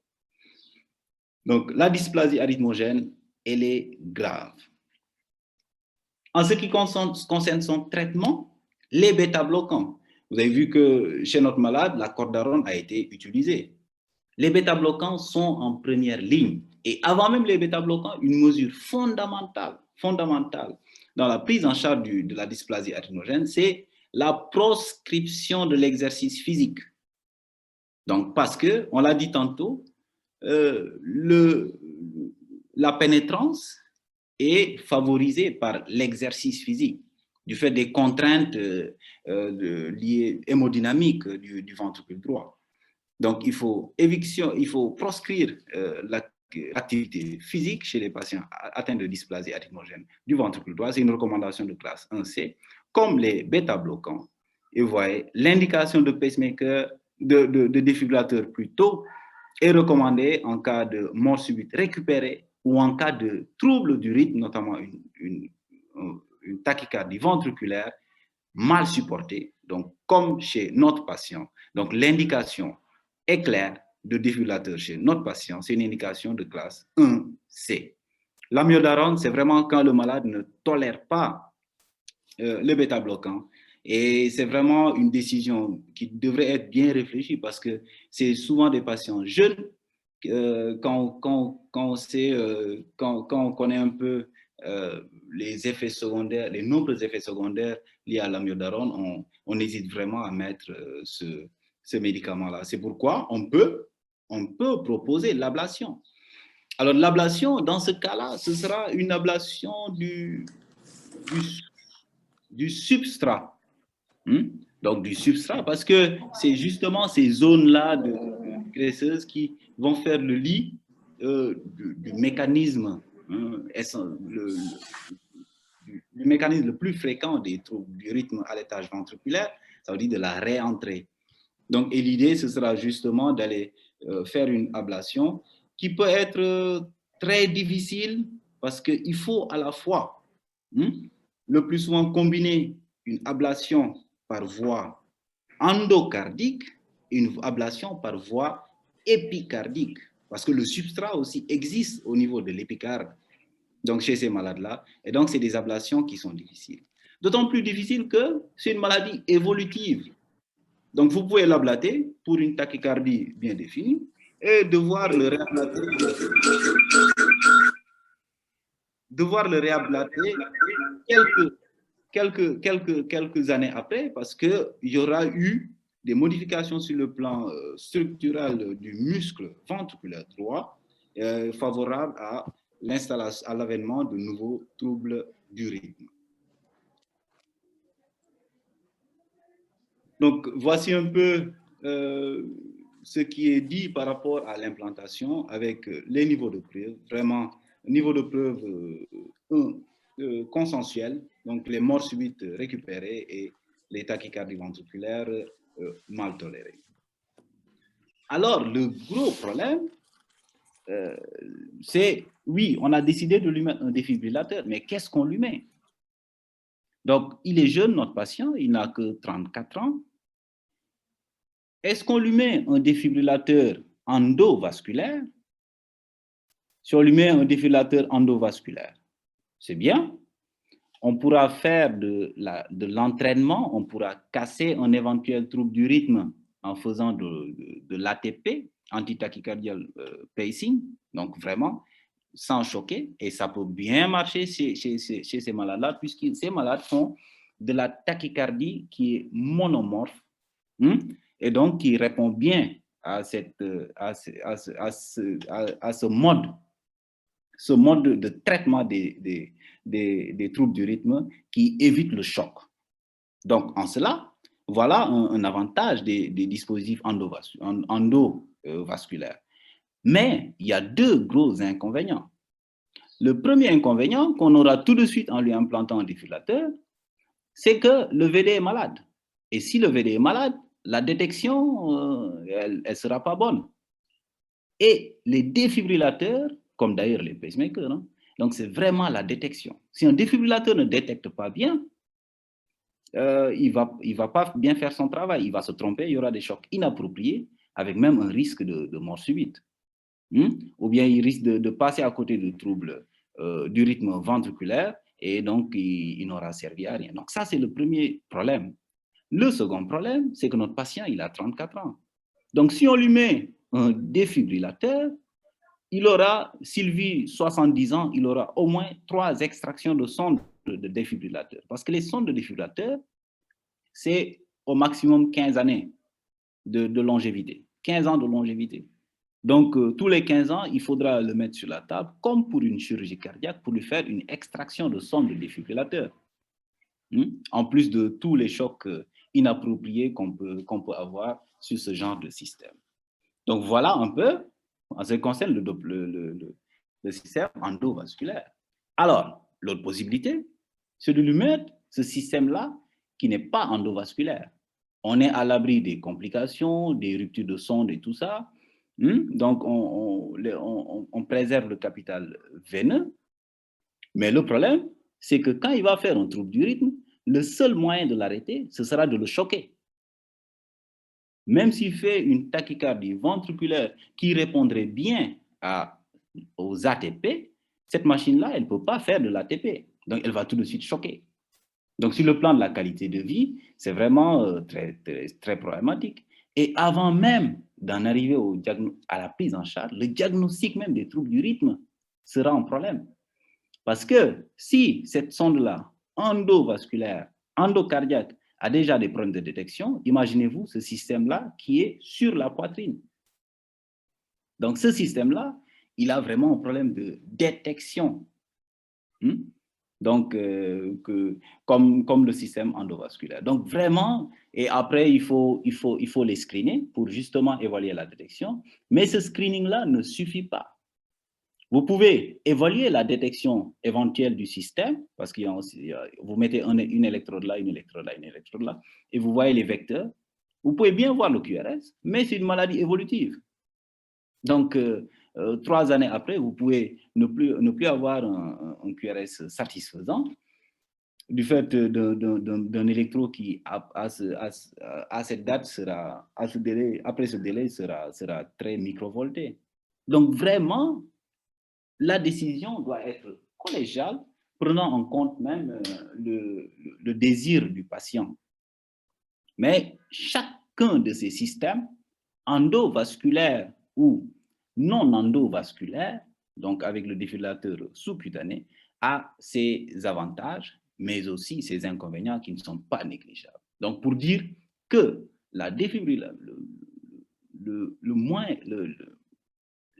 Donc, la dysplasie arythmogène, elle est grave. En ce qui concerne son traitement, les bêta-bloquants. Vous avez vu que chez notre malade, la cordarone a été utilisée. Les bêta-bloquants sont en première ligne. Et avant même les bêta-bloquants, une mesure fondamentale dans la prise en charge de la dysplasie arythmogène, c'est la proscription de l'exercice physique. Donc, parce que, on l'a dit tantôt, la pénétrance est favorisée par l'exercice physique, du fait des contraintes liées hémodynamiques du ventricule droit. Donc, il faut proscrire l'activité physique chez les patients atteints de dysplasie arythmogène du ventricule droit. C'est une recommandation de classe 1C, comme les bêta-bloquants. Et vous voyez, l'indication de pacemaker, de défibrillateur plus tôt, est recommandée en cas de mort subite récupérée ou en cas de trouble du rythme, notamment une tachycardie ventriculaire mal supportée, donc comme chez notre patient. Donc, l'indication est claire de défibrillateur chez notre patient, c'est une indication de classe 1C. L'amiodarone, c'est vraiment quand le malade ne tolère pas le bêta-bloquant. Et c'est vraiment une décision qui devrait être bien réfléchie parce que c'est souvent des patients jeunes. Quand on connaît un peu les effets secondaires, les nombreux effets secondaires liés à l'amiodarone, on hésite vraiment à mettre ce médicament-là. C'est pourquoi on peut proposer l'ablation. Alors, l'ablation, dans ce cas-là, ce sera une ablation du substrat. Donc, du substrat, parce que c'est justement ces zones-là de graisseuses qui vont faire le lit du mécanisme, le mécanisme le plus fréquent des troubles du rythme à l'étage ventriculaire, ça veut dire de la réentrée. Donc, et l'idée, ce sera justement d'aller faire une ablation qui peut être très difficile parce qu'il faut à la fois, le plus souvent combiner une ablation par voie endocardique et une ablation par voie épicardique, parce que le substrat aussi existe au niveau de l'épicarde, donc chez ces malades-là, et donc c'est des ablations qui sont difficiles. D'autant plus difficiles que c'est une maladie évolutive. Donc vous pouvez l'ablater pour une tachycardie bien définie et devoir le réablater quelques années après, parce qu'il y aura eu des modifications sur le plan structural du muscle ventriculaire droit favorables à l'installation, à l'avènement de nouveaux troubles du rythme. Donc, voici un peu ce qui est dit par rapport à l'implantation avec les niveaux de preuve, vraiment, niveau de preuve consensuel, donc les morts subites récupérées et les tachycardies ventriculaires mal tolérées. Alors, le gros problème, c'est, oui, on a décidé de lui mettre un défibrillateur, mais qu'est-ce qu'on lui met? Donc, il est jeune, notre patient, il n'a que 34 ans. est-ce qu'on lui met un défibrillateur endovasculaire? Si on lui met un défibrillateur endovasculaire, c'est bien. On pourra faire de l'entraînement, on pourra casser un éventuel trouble du rythme en faisant de l'ATP, anti-tachycardial pacing, donc vraiment sans choquer, et ça peut bien marcher chez ces malades-là, puisque ces malades font de la tachycardie qui est monomorphe, et donc qui répond bien à ce mode de traitement des troubles du rythme qui évite le choc. Donc, en cela, voilà un avantage des dispositifs endovasculaires. Mais il y a deux gros inconvénients. Le premier inconvénient qu'on aura tout de suite en lui implantant un défibrillateur, c'est que le VD est malade. Et si le VD est malade, la détection, elle ne sera pas bonne. Et les défibrillateurs, comme d'ailleurs les pacemakers, hein, donc c'est vraiment la détection. Si un défibrillateur ne détecte pas bien, il va pas bien faire son travail, il va se tromper, il y aura des chocs inappropriés, avec même un risque de mort subite. Ou bien il risque de passer à côté de troubles du rythme ventriculaire, et donc il n'aura servi à rien. Donc ça, c'est le premier problème. Le second problème, c'est que notre patient, il a 34 ans. Donc si on lui met un défibrillateur, il aura, s'il vit 70 ans, il aura au moins 3 extractions de sondes de défibrillateur. Parce que les sondes de défibrillateur, c'est au maximum 15 années de longévité. 15 ans de longévité. Donc, tous les 15 ans, il faudra le mettre sur la table, comme pour une chirurgie cardiaque, pour lui faire une extraction de sonde de défibrillateur. En plus de tous les chocs inappropriés qu'on peut avoir sur ce genre de système. Donc, voilà un peu, en ce qui concerne le système endovasculaire. Alors, l'autre possibilité, c'est de lui mettre ce système-là qui n'est pas endovasculaire. On est à l'abri des complications, des ruptures de sonde et tout ça. Donc, on préserve le capital veineux. Mais le problème, c'est que quand il va faire un trouble du rythme, le seul moyen de l'arrêter, ce sera de le choquer. Même s'il fait une tachycardie ventriculaire qui répondrait bien aux ATP, cette machine-là, elle ne peut pas faire de l'ATP. Donc, elle va tout de suite choquer. Donc, sur le plan de la qualité de vie, c'est vraiment très, très, très problématique. Et avant même d'en arriver à la prise en charge, le diagnostic même des troubles du rythme sera un problème. Parce que si cette sonde-là, endovasculaire, endocardiaque, a déjà des problèmes de détection, imaginez-vous ce système-là qui est sur la poitrine. Donc, ce système-là, il a vraiment un problème de détection. Donc, comme le système endovasculaire. Donc, vraiment, et après, il faut les screener pour justement évaluer la détection. Mais ce screening-là ne suffit pas. Vous pouvez évaluer la détection éventuelle du système, parce que vous mettez une électrode là, une électrode là, une électrode là, et vous voyez les vecteurs. Vous pouvez bien voir le QRS, mais c'est une maladie évolutive. Donc, 3 années après, vous pouvez ne plus avoir un QRS satisfaisant du fait d'un électro qui, à cette date, après ce délai, sera très microvolté. Donc, vraiment, la décision doit être collégiale, prenant en compte même le désir du patient. Mais chacun de ces systèmes, endovasculaires ou non endovasculaires, donc avec le défibrillateur sous-cutané, a ses avantages, mais aussi ses inconvénients qui ne sont pas négligeables. Donc, pour dire que la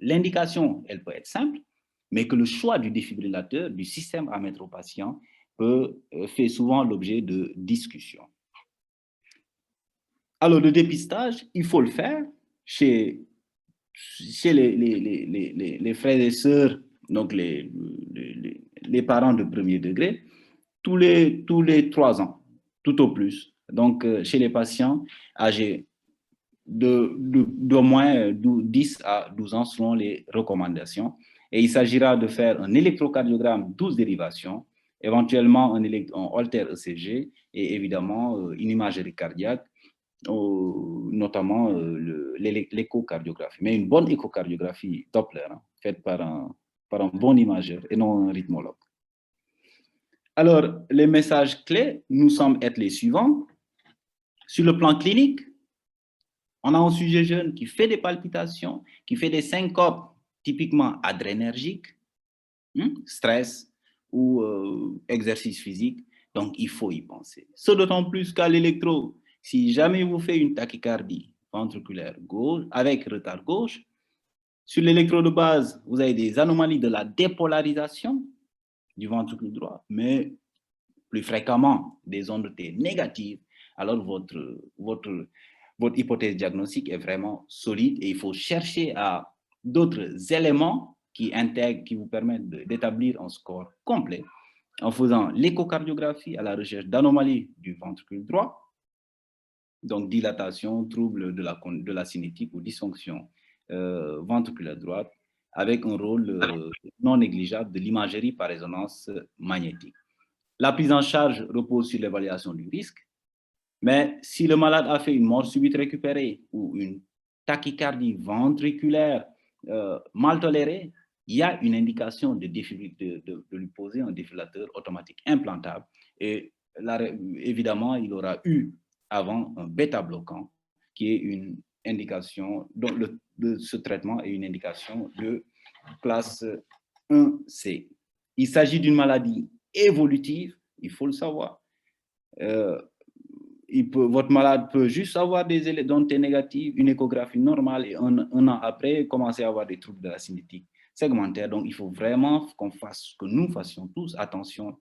l'indication, elle peut être simple, mais que le choix du défibrillateur, du système à mettre au patient, fait souvent l'objet de discussions. Alors, le dépistage, il faut le faire chez les frères et sœurs, donc les parents de premier degré, tous les 3 ans, tout au plus. Donc, chez les patients âgés d'au moins 10 à 12 ans selon les recommandations. Et il s'agira de faire un électrocardiogramme 12 dérivations, éventuellement un Holter ECG et évidemment une imagerie cardiaque notamment l'échocardiographie. Mais une bonne échocardiographie Doppler, hein, faite par un bon imageur et non un rythmologue. Alors, les messages clés nous semblent être les suivants. Sur le plan clinique, on a un sujet jeune qui fait des palpitations, qui fait des syncopes typiquement adrénergiques, stress ou exercice physique. Donc, il faut y penser. Ce d'autant plus qu'à l'électro, si jamais vous faites une tachycardie ventriculaire gauche, avec retard gauche, sur l'électro de base, vous avez des anomalies de la dépolarisation du ventricule droit, mais plus fréquemment des ondes T négatives. Alors, votre hypothèse diagnostique est vraiment solide et il faut chercher à d'autres éléments qui vous permettent d'établir un score complet en faisant l'échocardiographie à la recherche d'anomalies du ventricule droit, donc dilatation, trouble de la cinétique ou dysfonction ventriculaire droite, avec un rôle non négligeable de l'imagerie par résonance magnétique. La prise en charge repose sur l'évaluation du risque, mais si le malade a fait une mort subite récupérée ou une tachycardie ventriculaire mal tolérée, il y a une indication de lui poser un défibrillateur automatique implantable. Et là, évidemment, il aura eu avant un bêta-bloquant, qui est une indication, donc ce traitement est une indication de classe 1C. Il s'agit d'une maladie évolutive, il faut le savoir. Votre malade peut juste avoir des ondes T négatives, une échographie normale et un an après commencer à avoir des troubles de la cinétique segmentaire. Donc, il faut vraiment que nous fassions tous attention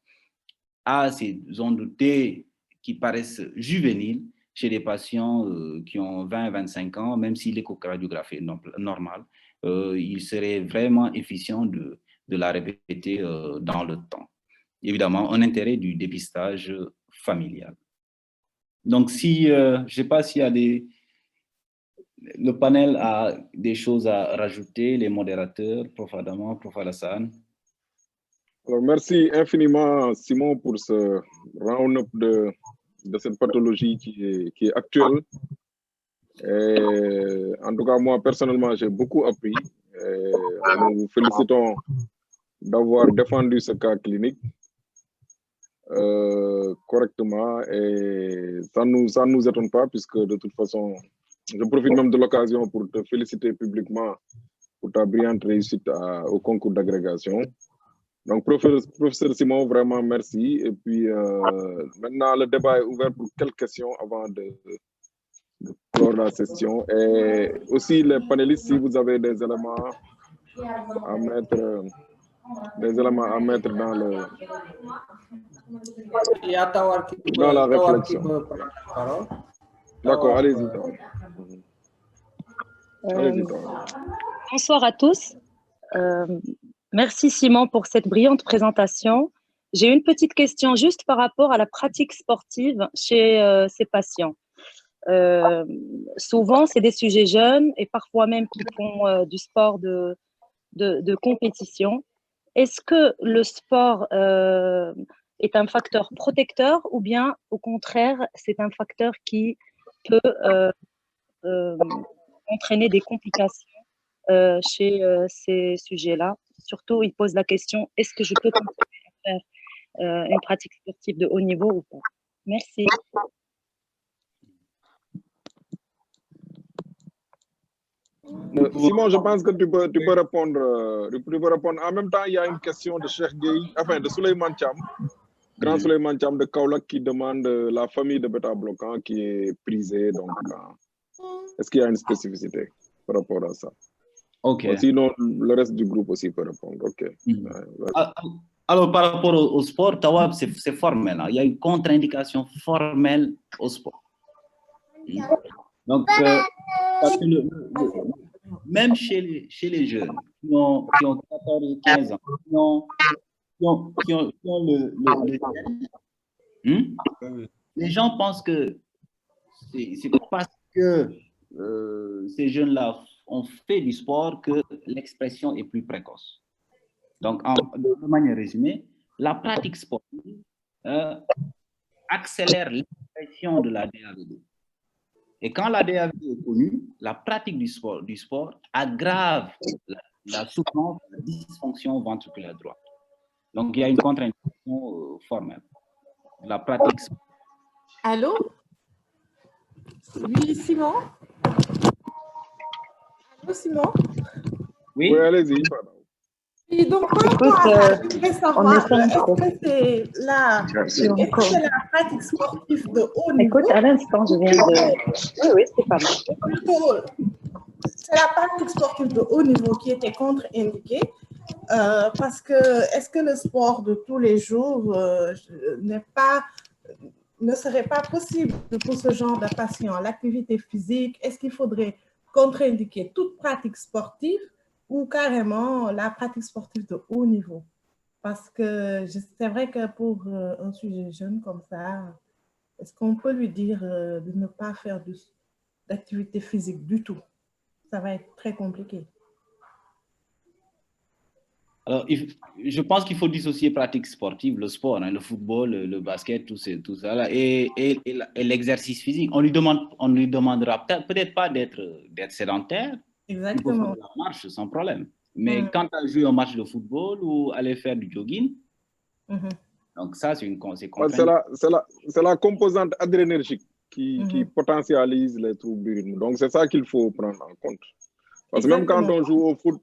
à ces ondes T qui paraissent juvéniles chez des patients qui ont 20-25 ans, même si l'échocardiographie est normale, il serait vraiment efficient de la répéter dans le temps. Évidemment, un intérêt du dépistage familial. Donc, je ne sais pas s'il y a le panel a des choses à rajouter, les modérateurs, Prof. Adama, Prof. Alassane. Alors, merci infiniment, Simon, pour ce round-up de cette pathologie qui est actuelle. Et, en tout cas, moi, personnellement, j'ai beaucoup appris. Et nous vous félicitons d'avoir défendu ce cas clinique correctement et ça nous étonne pas puisque de toute façon, je profite même de l'occasion pour te féliciter publiquement pour ta brillante réussite au concours d'agrégation. Donc, professeur Simon, vraiment merci. Et puis, maintenant, le débat est ouvert pour quelques questions avant de clore la session. Et aussi, les panélistes, si vous avez des éléments à mettre dans la réflexion. D'accord, allez-y. Bonsoir à tous. Merci Simon pour cette brillante présentation. J'ai une petite question juste par rapport à la pratique sportive chez ces patients. Souvent, c'est des sujets jeunes et parfois même qui font du sport de compétition. Est-ce que le sport est un facteur protecteur ou bien au contraire, c'est un facteur qui peut entraîner des complications chez ces sujets-là? Surtout, il pose la question, est-ce que je peux continuer à faire une pratique sportive de haut niveau ou pas? Merci. Simon, je pense que tu peux répondre. En même temps, il y a une question de Cheikh Gueye, enfin de Souleymane Thiam, grand Souleymane Thiam de Kaolack qui demande la famille de bêta-bloquants qui est prisée. Donc, est-ce qu'il y a une spécificité par rapport à ça? Ok. Sinon, le reste du groupe aussi peut répondre. Ok. Alors, par rapport au sport, Tawab, c'est formel. Hein. Il y a une contre-indication formelle au sport. Donc, parce que même chez les jeunes qui ont 14 ou 15 ans, qui ont les gens pensent que c'est parce que ces jeunes-là ont fait du sport que l'expression est plus précoce. Donc, de manière résumée, la pratique sportive accélère l'expression de la DAVD. Et quand la DAVD est connue, la pratique du sport aggrave la souffrance, la dysfonction ventriculaire droite. Donc, il y a une contre-indication formelle. La pratique. Allô? Oui, Simon? Allô, Simon? Oui, allez-y. Et donc, par rapport à ça, je voudrais savoir, est-ce que c'est la pratique sportive de haut niveau? Écoute, à l'instant, je viens de... Oui, c'est pas mal. Plutôt, c'est la pratique sportive de haut niveau qui était contre-indiquée, parce que est-ce que le sport de tous les jours ne serait pas possible pour ce genre de patient? L'activité physique, est-ce qu'il faudrait contre-indiquer toute pratique sportive ou carrément la pratique sportive de haut niveau? Parce que c'est vrai que pour un sujet jeune comme ça, est-ce qu'on peut lui dire de ne pas faire d'activité physique du tout? Ça va être très compliqué. Alors, je pense qu'il faut dissocier pratique sportive, le sport, hein, le football, le basket, tout ça là, et l'exercice physique. On lui demandera peut-être pas d'être sédentaire. Exactement. Il faut faire la marche sans problème. Mais quand tu as joué un match de football ou aller faire du jogging, donc ça, c'est une conséquence. C'est la composante adrénergique qui potentialise les troubles du rythme. Donc, c'est ça qu'il faut prendre en compte. Parce que même quand on joue au foot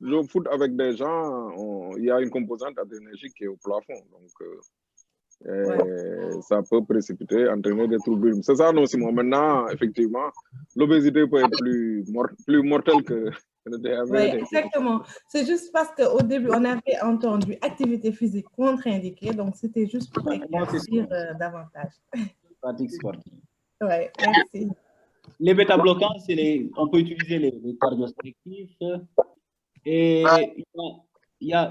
avec des gens, il y a une composante adrénergique qui est au plafond. Donc, ça peut précipiter, entraîner des troubles du rythme. C'est ça, non, Simon. Maintenant, effectivement, l'obésité peut être plus mortelle que le DAVD. Oui, exactement. C'est juste parce qu'au début, on avait entendu activité physique contre-indiquée. Donc, c'était juste pour éclaircir davantage. Pratique sportive. Oui, merci. Les bêta-bloquants, on peut utiliser les cardiostrictifs. Et il y a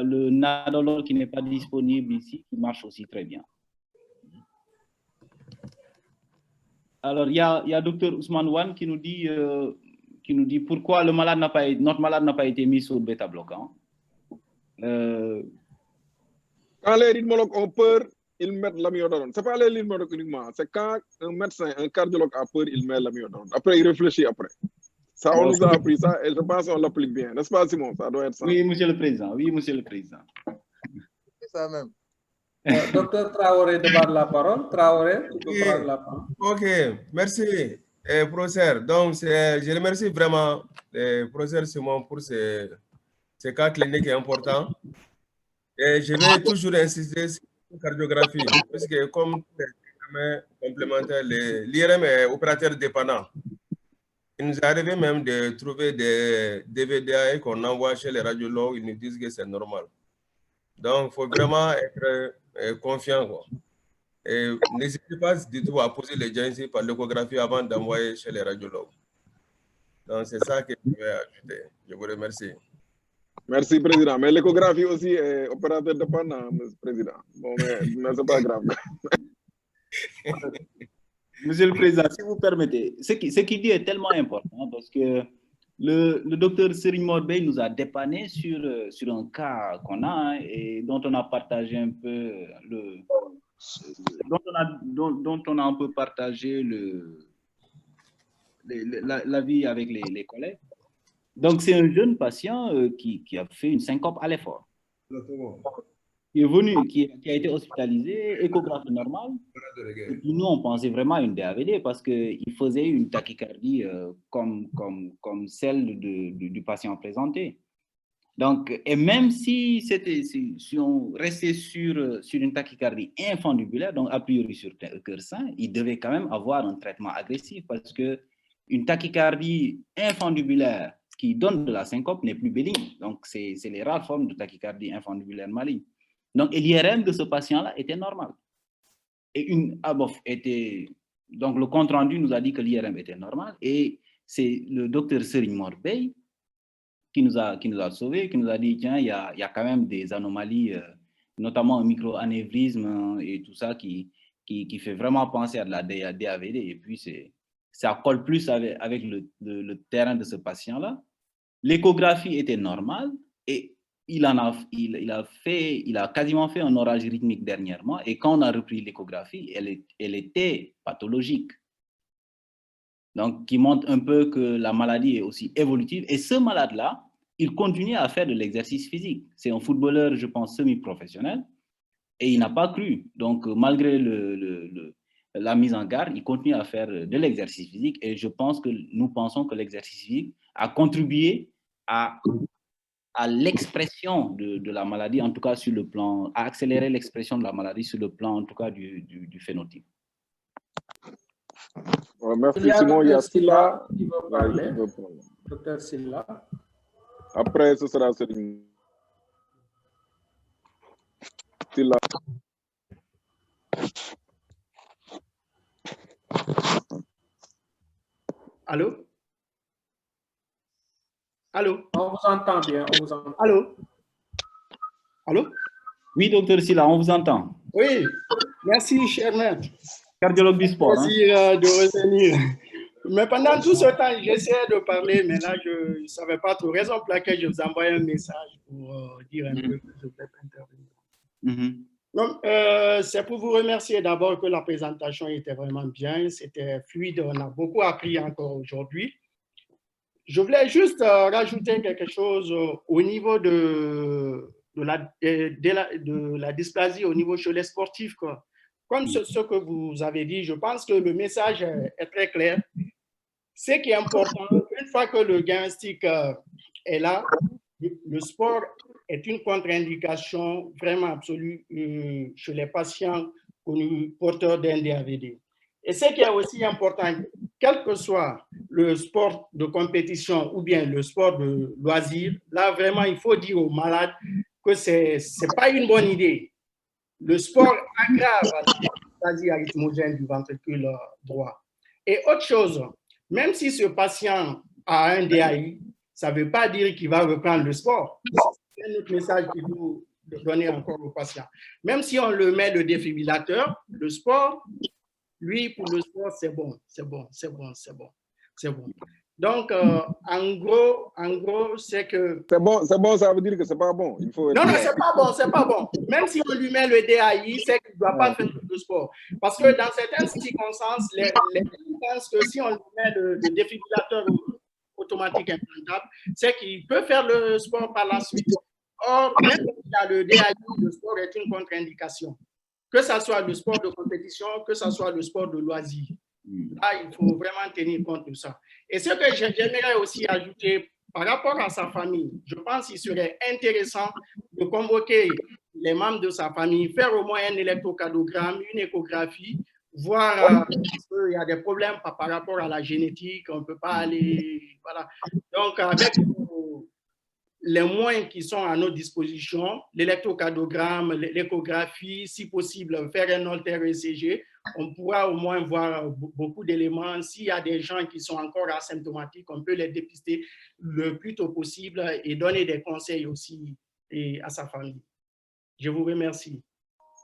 le nadolol qui n'est pas disponible ici, qui marche aussi très bien. Alors, il y a Dr Ousmane Wan qui nous dit pourquoi notre malade n'a pas été mis sur le bêta-bloquant. Quand les rythmologues ont peur, ils mettent l'amiodarone. Ce n'est pas les rythmologues uniquement, c'est quand un médecin, un cardiologue a peur, il met l'amiodarone. Après, il réfléchit après. Ça, on nous a appris ça et je pense qu'on l'applique bien. N'est-ce pas, Simon? Ça doit être ça. Oui, monsieur le président. Oui, monsieur le président. C'est ça même. Docteur Traoré demande la parole. Traoré, tu peux prendre la parole. Ok, merci, professeur. Donc, je remercie vraiment le professeur Simon pour ces cas cliniques importants. Et je vais toujours insister sur la cardiographie, parce que comme complémentaire, l'IRM est opérateur dépendant. Il nous est arrivé même de trouver des DVDA qu'on envoie chez les radiologues, ils nous disent que c'est normal. Donc, il faut vraiment être confiant, quoi. Et n'hésitez pas du tout à poser les diagnostics par l'échographie avant d'envoyer chez les radiologues. Donc, c'est ça que je vais ajouter. Je vous remercie. Merci, Président. Mais l'échographie aussi est opérateur dépendant, Président. Bon, mais c'est pas grave. Monsieur le Président, si vous permettez, ce qu'il dit est tellement important parce que le docteur Serigne Mor Bey nous a dépanné sur un cas qu'on a et dont on a partagé un peu dont on a un peu partagé l'avis avec les collègues. Donc, c'est un jeune patient qui a fait une syncope à l'effort. Qui est venu, qui a été hospitalisé, échographie normale. Et puis nous, on pensait vraiment à une DAVD parce qu'il faisait une tachycardie comme celle du patient présenté. Donc, et même si on restait sur une tachycardie infundibulaire, donc a priori sur cœur sain, il devait quand même avoir un traitement agressif parce qu'une tachycardie infundibulaire qui donne de la syncope n'est plus bénigne. Donc, c'est les rares formes de tachycardie infundibulaire maligne. Donc, l'IRM de ce patient-là était normal. Donc, le compte-rendu nous a dit que l'IRM était normal et c'est le docteur Serigne Mor Bey qui nous a sauvés, qui nous a dit, tiens, il y a quand même des anomalies, notamment un micro-anévrisme et tout ça qui fait vraiment penser à de la DAVD. Et puis, ça colle plus avec le terrain de ce patient-là. L'échographie était normale et il a quasiment fait un orage rythmique dernièrement et quand on a repris l'échographie, elle était pathologique. Donc, qui montre un peu que la maladie est aussi évolutive. Et ce malade-là, il continue à faire de l'exercice physique. C'est un footballeur, je pense, semi-professionnel, et il n'a pas cru. Donc, malgré la mise en garde, il continue à faire de l'exercice physique. Et je pense que nous pensons que l'exercice physique a contribué à l'expression de la maladie, en tout cas sur le plan, à accélérer l'expression de la maladie sur le plan, en tout cas, du phénotype. Merci Simon. Il y a Silla qui veut parler. Docteur Silla. Après, ce sera Céline. Silla. Allô? Allô? On vous entend bien, on vous entend. Allô? Allô? Oui, docteur Silla, on vous entend. Oui, merci, cher maître. Cardiologue du sport. Merci de revenir. Mais pendant tout ce temps, j'essayais de parler, mais là, je ne savais pas trop. Raison pour laquelle je vous envoie un message pour dire un peu que je ne vais pas intervenir. Donc, c'est pour vous remercier d'abord que la présentation était vraiment bien, c'était fluide, on a beaucoup appris encore aujourd'hui. Je voulais juste rajouter quelque chose au niveau de la dysplasie au niveau chez les sportifs, quoi. Comme ce que vous avez dit, je pense que le message est très clair. Ce qui est important, une fois que le diagnostic est là, le sport est une contre-indication vraiment absolue chez les patients porteurs d'un DAVD. Et ce qui est aussi important, quel que soit le sport de compétition ou bien le sport de loisir, là vraiment il faut dire aux malades que ce n'est pas une bonne idée. Le sport aggrave la dysplasie arythmogène du ventricule droit. Et autre chose, même si ce patient a un DAI, ça ne veut pas dire qu'il va reprendre le sport. C'est un autre message qu'il faut donner encore au patient. Même si on le met le défibrillateur, le sport, lui, pour le sport, c'est bon, c'est bon, c'est bon, c'est bon, c'est bon. Donc, en gros, c'est que... C'est bon, ça veut dire que c'est pas bon. Il faut... Non, c'est pas bon, c'est pas bon. Même si on lui met le DAI, c'est qu'il ne doit pas faire de sport. Parce que dans certaines circonstances, les gens pensent que si on lui met le défibrillateur automatique implantable, c'est qu'il peut faire le sport par la suite. Or, même s'il a le DAI, le sport est une contre-indication. Que ce soit le sport de compétition, que ce soit le sport de loisir. Là, il faut vraiment tenir compte de ça. Et ce que j'aimerais aussi ajouter par rapport à sa famille, je pense qu'il serait intéressant de convoquer les membres de sa famille, faire au moins un électrocardiogramme, une échographie, voir s'il y a des problèmes par rapport à la génétique, on ne peut pas aller... Voilà. Donc, avec les moyens qui sont à notre disposition, l'électrocardiogramme, l'échographie, si possible, faire un Holter ECG, on pourra au moins voir beaucoup d'éléments. S'il y a des gens qui sont encore asymptomatiques, on peut les dépister le plus tôt possible et donner des conseils aussi à sa famille. Je vous remercie.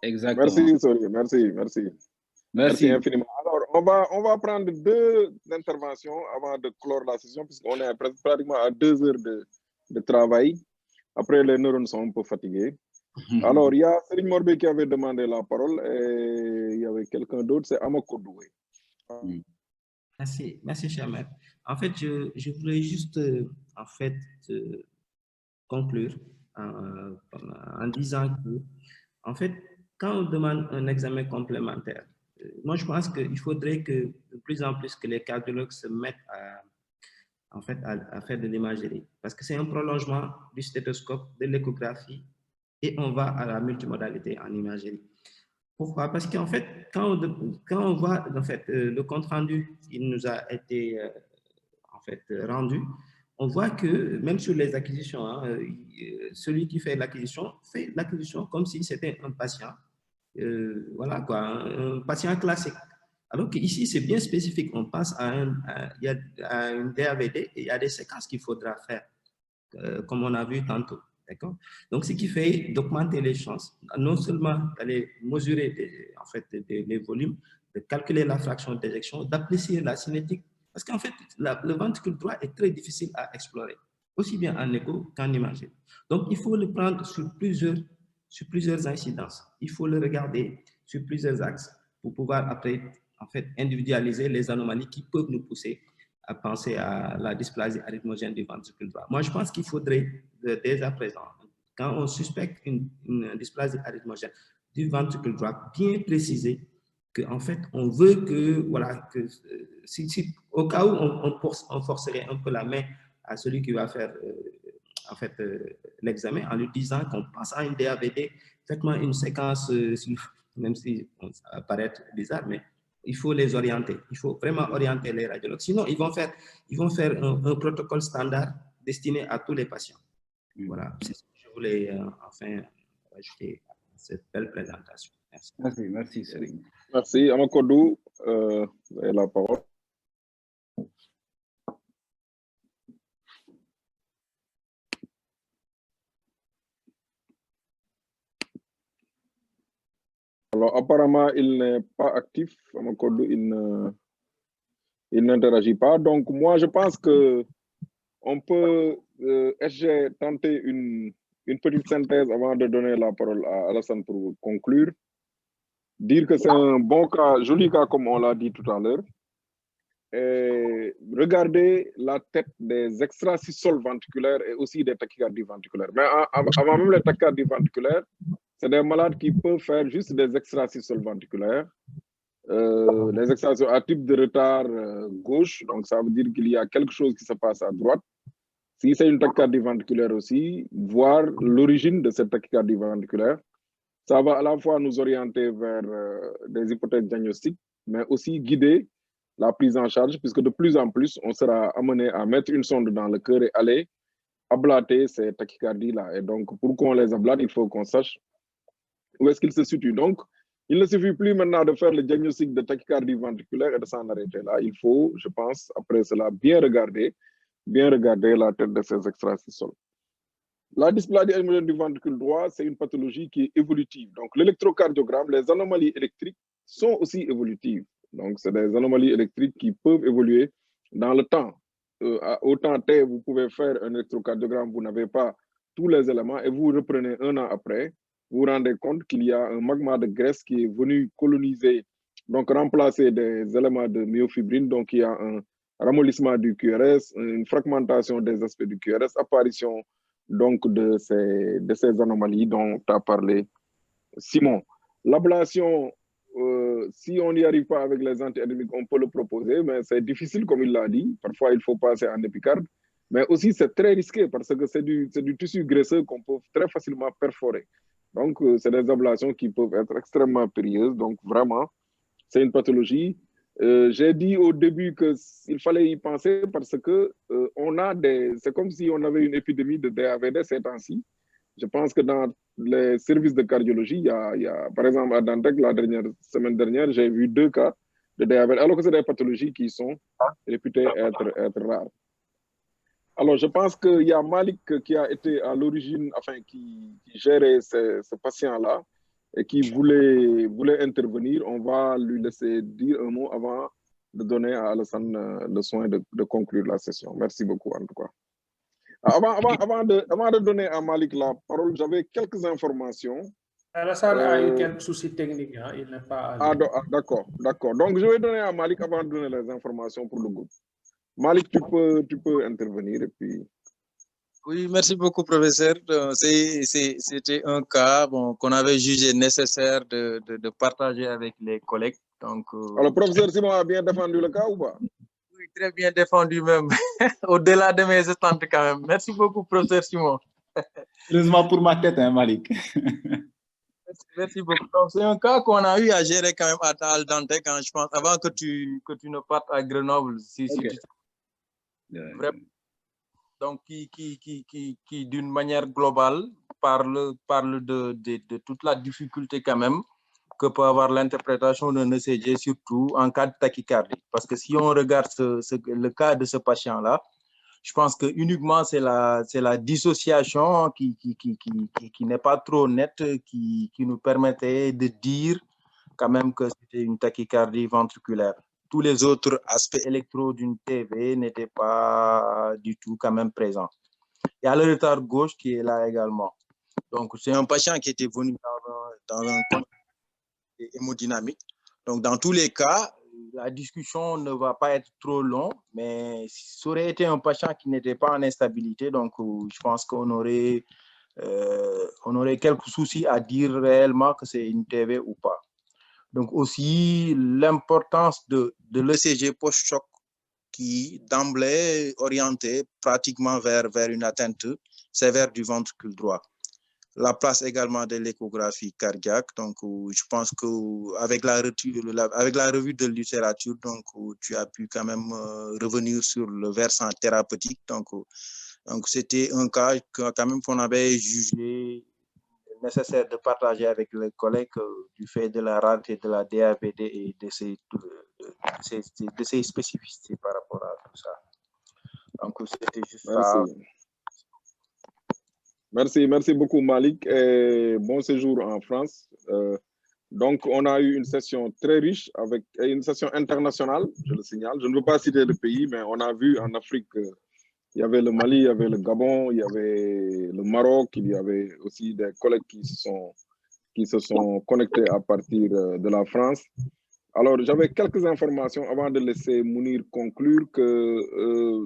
Exactement. Merci, Sori. Merci infiniment. Alors, on va prendre 2 interventions avant de clore la session, puisqu'on est pratiquement à 2 heures de travail. Après, les neurones sont un peu fatigués. Alors, il y a Céline Morbé qui avait demandé la parole et il y avait quelqu'un d'autre, c'est Amoko Doué. Merci, cher maître. En fait, je voulais juste conclure en disant que, en fait, quand on demande un examen complémentaire, moi, je pense qu'il faudrait que de plus en plus que les cardiologues se mettent à faire de l'imagerie, parce que c'est un prolongement du stéthoscope, de l'échographie, et on va à la multimodalité en imagerie. Pourquoi? Parce qu'en fait, quand on voit le compte-rendu qui nous a été rendu, on voit que même sur les acquisitions, celui qui fait l'acquisition comme si c'était un patient, voilà quoi, un patient classique. Alors qu'ici, c'est bien spécifique. On passe à une DAVD et il y a des séquences qu'il faudra faire, comme on a vu tantôt. Donc, ce qui fait d'augmenter les chances, non seulement d'aller mesurer les volumes, de calculer la fraction d'éjection, d'apprécier la cinétique. Parce qu'en fait, le ventricule droit est très difficile à explorer, aussi bien en écho qu'en imagerie. Donc, il faut le prendre sur plusieurs incidences. Il faut le regarder sur plusieurs axes pour pouvoir après en fait, individualiser les anomalies qui peuvent nous pousser à penser à la dysplasie arythmogène du ventricule droit. Moi, je pense qu'il faudrait, dès à présent, quand on suspecte une dysplasie arythmogène du ventricule droit, bien préciser qu'en fait, on veut que, voilà, que au cas où on forcerait un peu la main à celui qui va faire en fait, l'examen en lui disant qu'on passe à une DAVD, faites-moi une séquence, même si ça va paraître bizarre, mais il faut les orienter. Il faut vraiment orienter les radiologues. Sinon, ils vont faire un protocole standard destiné à tous les patients. Voilà, c'est ce que je voulais enfin ajouter à cette belle présentation. Merci. Merci, Serigne. Merci. Amakodou, vous avez la parole. Alors, apparemment, il n'est pas actif. Amakodou, il n'interagit pas. Donc, moi, je pense que on peut tenter une petite synthèse avant de donner la parole à Alassane pour conclure. Dire que c'est un bon cas, joli cas, comme on l'a dit tout à l'heure. Et regardez la tête des extrasystoles ventriculaires et aussi des tachycardies ventriculaires. Mais avant même les tachycardies ventriculaires, c'est des malades qui peuvent faire juste des extrasystoles ventriculaires. Les extrasystoles à type de retard gauche, donc ça veut dire qu'il y a quelque chose qui se passe à droite. Si c'est une tachycardie ventriculaire aussi, voir l'origine de cette tachycardie ventriculaire, ça va à la fois nous orienter vers des hypothèses diagnostiques, mais aussi guider la prise en charge, puisque de plus en plus, on sera amené à mettre une sonde dans le cœur et aller ablater ces tachycardies-là. Et donc, pour qu'on les ablate, il faut qu'on sache où est-ce qu'ils se situent. Donc, il ne suffit plus maintenant de faire le diagnostic de tachycardie ventriculaire et de s'en arrêter là. Il faut, je pense, après cela, bien regarder la tête de ces extrasystoles. La dysplasie arythmogène du ventricule droit, c'est une pathologie qui est évolutive. Donc, l'électrocardiogramme, les anomalies électriques sont aussi évolutives. Donc, c'est des anomalies électriques qui peuvent évoluer dans le temps. Au temps T, vous pouvez faire un électrocardiogramme, vous n'avez pas tous les éléments et vous reprenez un an après, vous vous rendez compte qu'il y a un magma de graisse qui est venu coloniser, donc remplacer des éléments de myofibrine. Donc, il y a un ramollissement du QRS, une fragmentation des aspects du QRS, apparition donc de ces anomalies dont a parlé Simon. L'ablation, si on n'y arrive pas avec les antianémiques, on peut le proposer, mais c'est difficile comme il l'a dit. Parfois, il faut passer en épicarde. Mais aussi, c'est très risqué parce que c'est du tissu graisseux qu'on peut très facilement perforer. Donc, c'est des ablations qui peuvent être extrêmement périlleuses. Donc, vraiment, c'est une pathologie. J'ai dit au début qu'il fallait y penser parce que c'est comme si on avait une épidémie de DAVD ces temps-ci. Je pense que dans les services de cardiologie, il y a par exemple, à Dantec, la semaine dernière, j'ai vu 2 cas de DAVD, alors que c'est des pathologies qui sont réputées être rares. Alors, je pense qu'il y a Malik qui a été à l'origine, enfin, qui gérait ce patient-là et qui voulait intervenir. On va lui laisser dire un mot avant de donner à Alassane le soin de conclure la session. Merci beaucoup, en tout cas. Avant de donner à Malik la parole, j'avais quelques informations. Alassane a eu quelques soucis techniques, hein, il n'est pas... D'accord. Donc, je vais donner à Malik avant de donner les informations pour le groupe. Malik, tu peux intervenir et puis... Oui, merci beaucoup, professeur. C'était un cas qu'on avait jugé nécessaire de partager avec les collègues. Donc, alors, professeur Simon a bien défendu le cas ou pas? Oui, très bien défendu même, au-delà de mes attentes quand même. Merci beaucoup, professeur Simon. Heureusement pour ma tête, hein, Malik. Merci beaucoup. C'est un cas qu'on a eu à gérer quand même à Al Dantec, hein, je pense, avant que tu ne partes à Grenoble. Vraiment. Donc, qui d'une manière globale, parle de toute la difficulté quand même que peut avoir l'interprétation d'un ECG, surtout en cas de tachycardie. Parce que si on regarde le cas de ce patient-là, je pense que uniquement c'est la dissociation qui n'est pas trop nette, qui nous permettait de dire quand même que c'était une tachycardie ventriculaire. Tous les autres aspects électro d'une TV n'étaient pas du tout quand même présents. Il y a le retard gauche qui est là également. Donc, c'est un patient qui était venu dans un contexte hémodynamique. Donc, dans tous les cas, la discussion ne va pas être trop longue, mais ça aurait été un patient qui n'était pas en instabilité, donc je pense qu'on aurait quelques soucis à dire réellement que c'est une TV ou pas. Donc aussi l'importance de l'ECG post-choc qui d'emblée orienté pratiquement vers une atteinte sévère du ventricule droit. La place également de l'échographie cardiaque, donc je pense qu'avec la revue de littérature, donc tu as pu quand même revenir sur le versant thérapeutique, donc c'était un cas quand même qu'on avait jugé nécessaire de partager avec les collègues du fait de la rareté de la DABD et de ses spécificités par rapport à tout ça. Donc c'était juste ça. Merci beaucoup Malik et bon séjour en France. Donc on a eu une session très riche avec une session internationale, je le signale. Je ne veux pas citer le pays, mais on a vu en Afrique, il y avait le Mali, il y avait le Gabon, il y avait le Maroc, il y avait aussi des collègues qui se sont connectés à partir de la France. Alors j'avais quelques informations avant de laisser Mounir conclure que